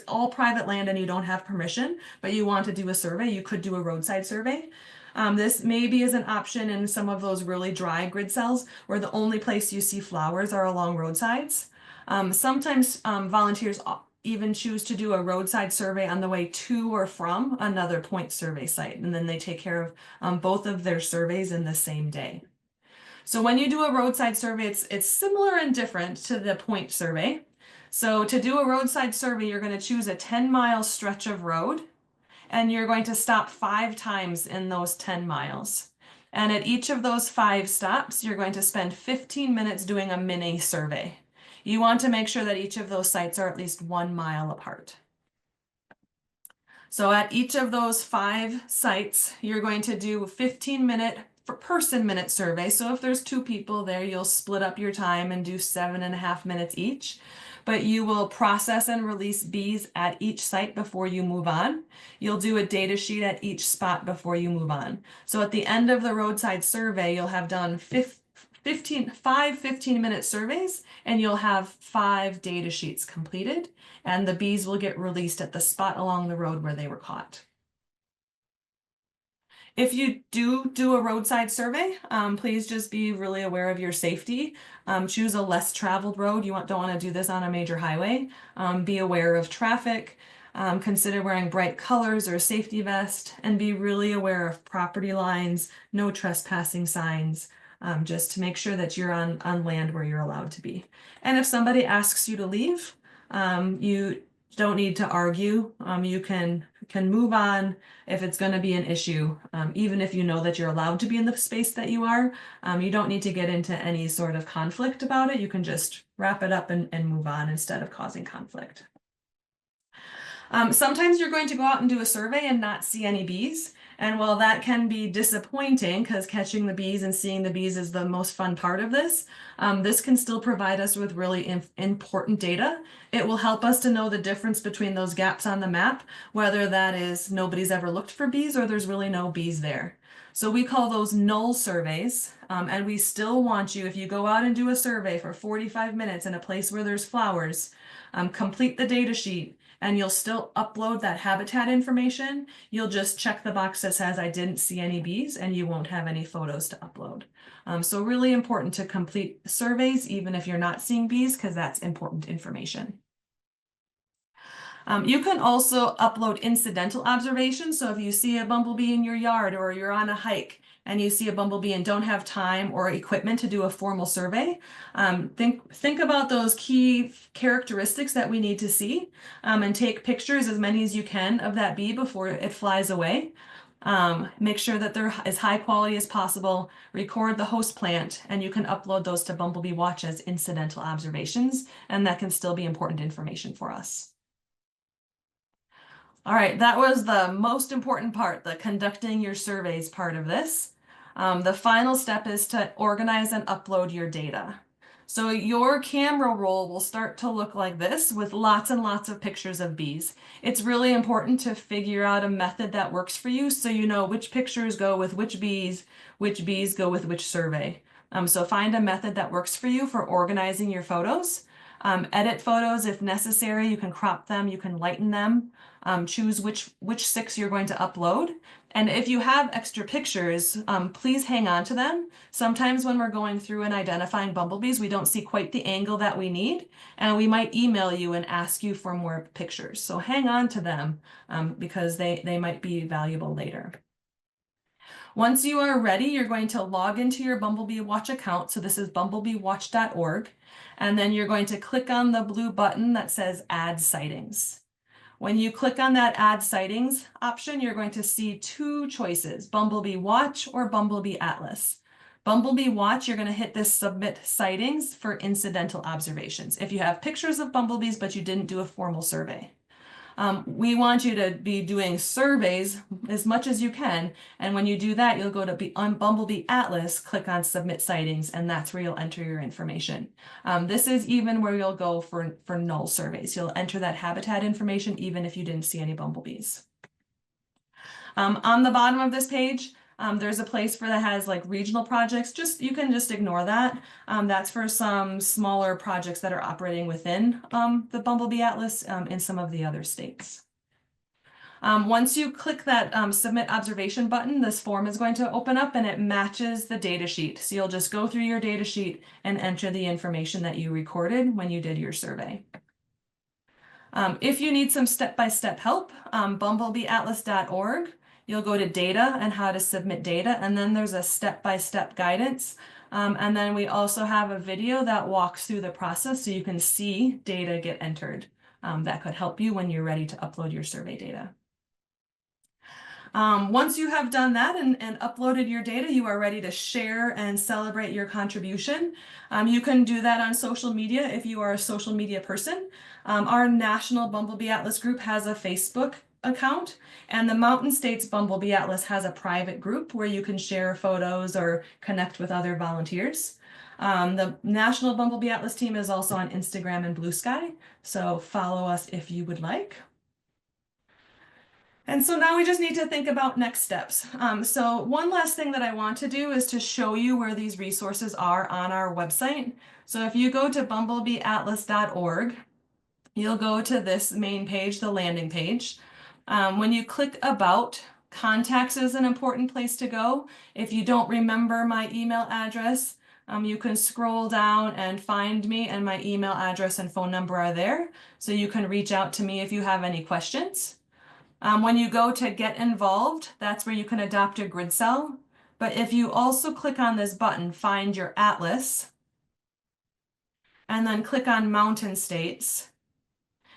all private land and you don't have permission, but you want to do a survey, you could do a roadside survey. This maybe is an option in some of those really dry grid cells where the only place you see flowers are along roadsides. Sometimes volunteers even choose to do a roadside survey on the way to or from another point survey site, and then they take care of both of their surveys in the same day. So when you do a roadside survey, it's similar and different to the point survey. So to do a roadside survey, you're going to choose a 10-mile stretch of road, and you're going to stop 5 times in those 10 miles. And at each of those 5 stops, you're going to spend 15 minutes doing a mini survey. You want to make sure that each of those sites are at least 1 mile apart. So at each of those 5 sites, you're going to do a 15-minute person minute survey. So if there's 2 people there, you'll split up your time and do 7.5 minutes each. But you will process and release bees at each site before you move on. You'll do a data sheet at each spot before you move on. So at the end of the roadside survey, you'll have done five 15-minute surveys, and you'll have 5 data sheets completed, and the bees will get released at the spot along the road where they were caught. If you do a roadside survey, please just be really aware of your safety. Choose a less traveled road. You don't want to do this on a major highway. Be aware of traffic. Consider wearing bright colors or a safety vest, and be really aware of property lines, no trespassing signs, just to make sure that you're on land where you're allowed to be. And if somebody asks you to leave, you don't need to argue. You can move on if it's going to be an issue, even if you know that you're allowed to be in the space that you are. You don't need to get into any sort of conflict about it. You can just wrap it up and move on instead of causing conflict. Sometimes you're going to go out and do a survey and not see any bees. And while that can be disappointing, because catching the bees and seeing the bees is the most fun part of this, this can still provide us with really important data. It will help us to know the difference between those gaps on the map, whether that is nobody's ever looked for bees or there's really no bees there. So we call those null surveys, and we still want you, if you go out and do a survey for 45 minutes in a place where there's flowers, complete the data sheet, and you'll still upload that habitat information. You'll just check the box that says I didn't see any bees, and you won't have any photos to upload. So really important to complete surveys, even if you're not seeing bees, because that's important information. You can also upload incidental observations. So if you see a bumblebee in your yard, or you're on a hike and you see a bumblebee and don't have time or equipment to do a formal survey, think about those key characteristics that we need to see, and take pictures, as many as you can, of that bee before it flies away. Make sure that they're as high quality as possible, record the host plant, and you can upload those to Bumblebee Watch as incidental observations, and that can still be important information for us. All right, that was the most important part, the conducting your surveys part of this. The final step is to organize and upload your data. So your camera roll will start to look like this, with lots and lots of pictures of bees. It's really important to figure out a method that works for you, so you know which pictures go with which bees go with which survey. So find a method that works for you for organizing your photos. Edit photos if necessary. You can crop them, you can lighten them. Choose which 6 you're going to upload. And if you have extra pictures, please hang on to them. Sometimes when we're going through and identifying bumblebees, we don't see quite the angle that we need, and we might email you and ask you for more pictures. So hang on to them, because they might be valuable later. Once you are ready, you're going to log into your Bumblebee Watch account. So this is bumblebeewatch.org. And then you're going to click on the blue button that says Add Sightings. When you click on that Add Sightings option, you're going to see 2 choices, Bumblebee Watch or Bumblebee Atlas. Bumblebee Watch, you're going to hit this Submit Sightings for incidental observations. If you have pictures of bumblebees, but you didn't do a formal survey. We want you to be doing surveys as much as you can. And when you do that, you'll go to on Bumblebee Atlas, click on Submit Sightings, and that's where you'll enter your information. This is even where you'll go for null surveys. You'll enter that habitat information even if you didn't see any bumblebees. On the bottom of this page, there's a place that has like regional projects. You can just ignore that. That's for some smaller projects that are operating within the Bumblebee Atlas in some of the other states. Once you click that Submit Observation button, this form is going to open up and it matches the data sheet. So you'll just go through your data sheet and enter the information that you recorded when you did your survey. If you need some step-by-step help, bumblebeeatlas.org. You'll go to data and how to submit data, and then there's a step-by-step guidance. And then we also have a video that walks through the process so you can see data get entered. That could help you when you're ready to upload your survey data. Once you have done that and uploaded your data, you are ready to share and celebrate your contribution. You can do that on social media if you are a social media person. Our National Bumblebee Atlas group has a Facebook account, and the Mountain States Bumblebee Atlas has a private group where you can share photos or connect with other volunteers. The National Bumblebee Atlas team is also on Instagram and Blue Sky, so follow us if you would like. And so now we just need to think about next steps. So one last thing that I want to do is to show you where these resources are on our website. So if you go to bumblebeeatlas.org, you'll go to this main page, the landing page. When you click About, Contacts is an important place to go. If you don't remember my email address, you can scroll down and find me, and my email address and phone number are there. So you can reach out to me if you have any questions. When you go to Get Involved, that's where you can adopt a grid cell. But if you also click on this button, Find Your Atlas, and then click on Mountain States,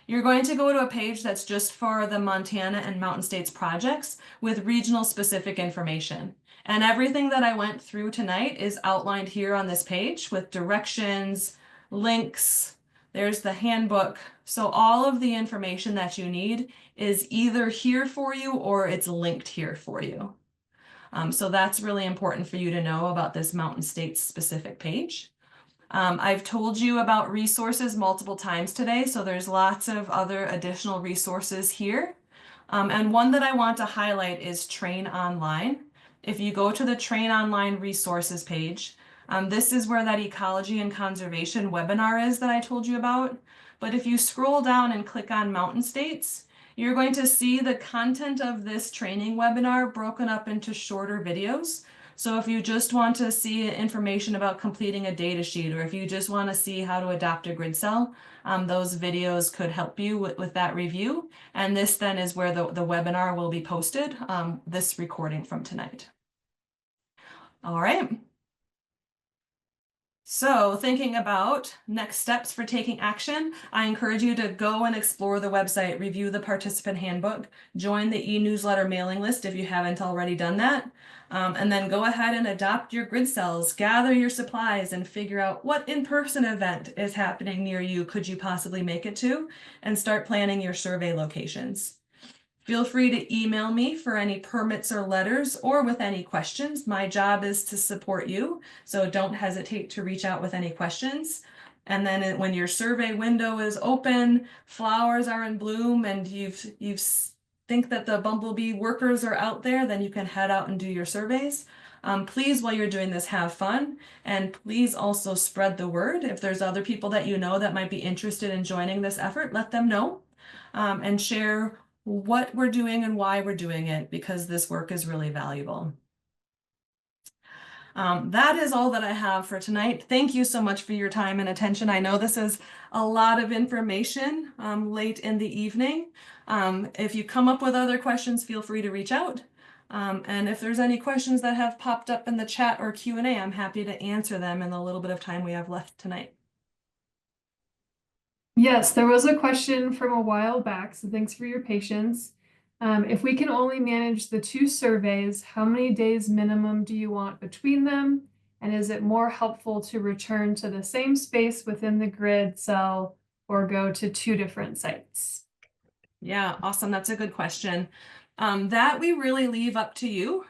you're going to go to a page that's just for the Montana and Mountain States projects with regional specific information. And everything that I went through tonight is outlined here on this page with directions, links, there's the handbook. So all of the information that you need is either here for you or it's linked here for you. So that's really important for you to know about this Mountain States specific page. I've told you about resources multiple times today, so there's lots of other additional resources here. And one that I want to highlight is Train Online. If you go to the Train Online resources page, this is where that ecology and conservation webinar is that I told you about. But if you scroll down and click on Mountain States, you're going to see the content of this training webinar broken up into shorter videos. So if you just want to see information about completing a data sheet, or if you just want to see how to adopt a grid cell, those videos could help you with that review. And this then is where the webinar will be posted, this recording from tonight. All right. So thinking about next steps for taking action, I encourage you to go and explore the website, review the participant handbook, join the e-newsletter mailing list if you haven't already done that, and then go ahead and adopt your grid cells, gather your supplies, and figure out what in-person event is happening near you could you possibly make it to, and start planning your survey locations. Feel free to email me for any permits or letters or with any questions. My job is to support you, so don't hesitate to reach out with any questions. And then when your survey window is open, flowers are in bloom, and you think that the bumblebee workers are out there, then you can head out and do your surveys. Please, while you're doing this, have fun, and please also spread the word. If there's other people that you know that might be interested in joining this effort, let them know, and share what we're doing and why we're doing it, because this work is really valuable. That is all that I have for tonight. Thank you so much for your time and attention. I know this is a lot of information late in the evening. If you come up with other questions, feel free to reach out. And if there's any questions that have popped up in the chat or Q&A, I'm happy to answer them in the little bit of time we have left tonight. Yes, there was a question from a while back, so thanks for your patience. If we can only manage the 2 surveys, how many days minimum do you want between them? And is it more helpful to return to the same space within the grid cell or go to 2 different sites? Yeah, awesome. That's a good question. That we really leave up to you.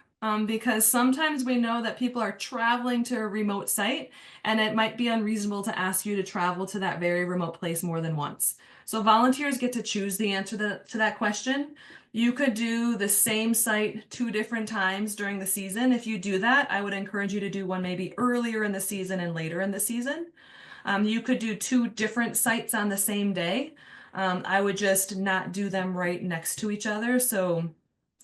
Because sometimes we know that people are traveling to a remote site, and it might be unreasonable to ask you to travel to that very remote place more than once. So volunteers get to choose the answer to that question. You could do the same site 2 different times during the season. If you do that, I would encourage you to do one maybe earlier in the season and later in the season. You could do 2 different sites on the same day. I would just not do them right next to each other. So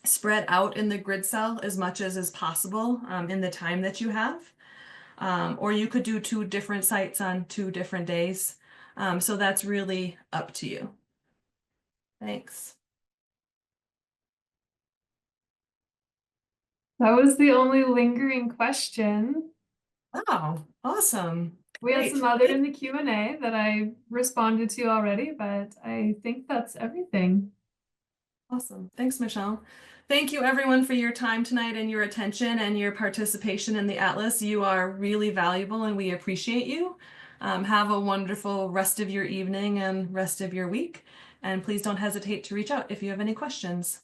spread out in the grid cell as much as is possible in the time that you have. Or you could do 2 different sites on 2 different days. So that's really up to you. Thanks. That was the only lingering question. Oh, awesome. We have Great. some other in the Q&A that I responded to already, but I think that's everything. Awesome. Thanks, Michelle. Thank you everyone for your time tonight and your attention and your participation in the Atlas. You are really valuable and we appreciate you. Have a wonderful rest of your evening and rest of your week. And please don't hesitate to reach out if you have any questions.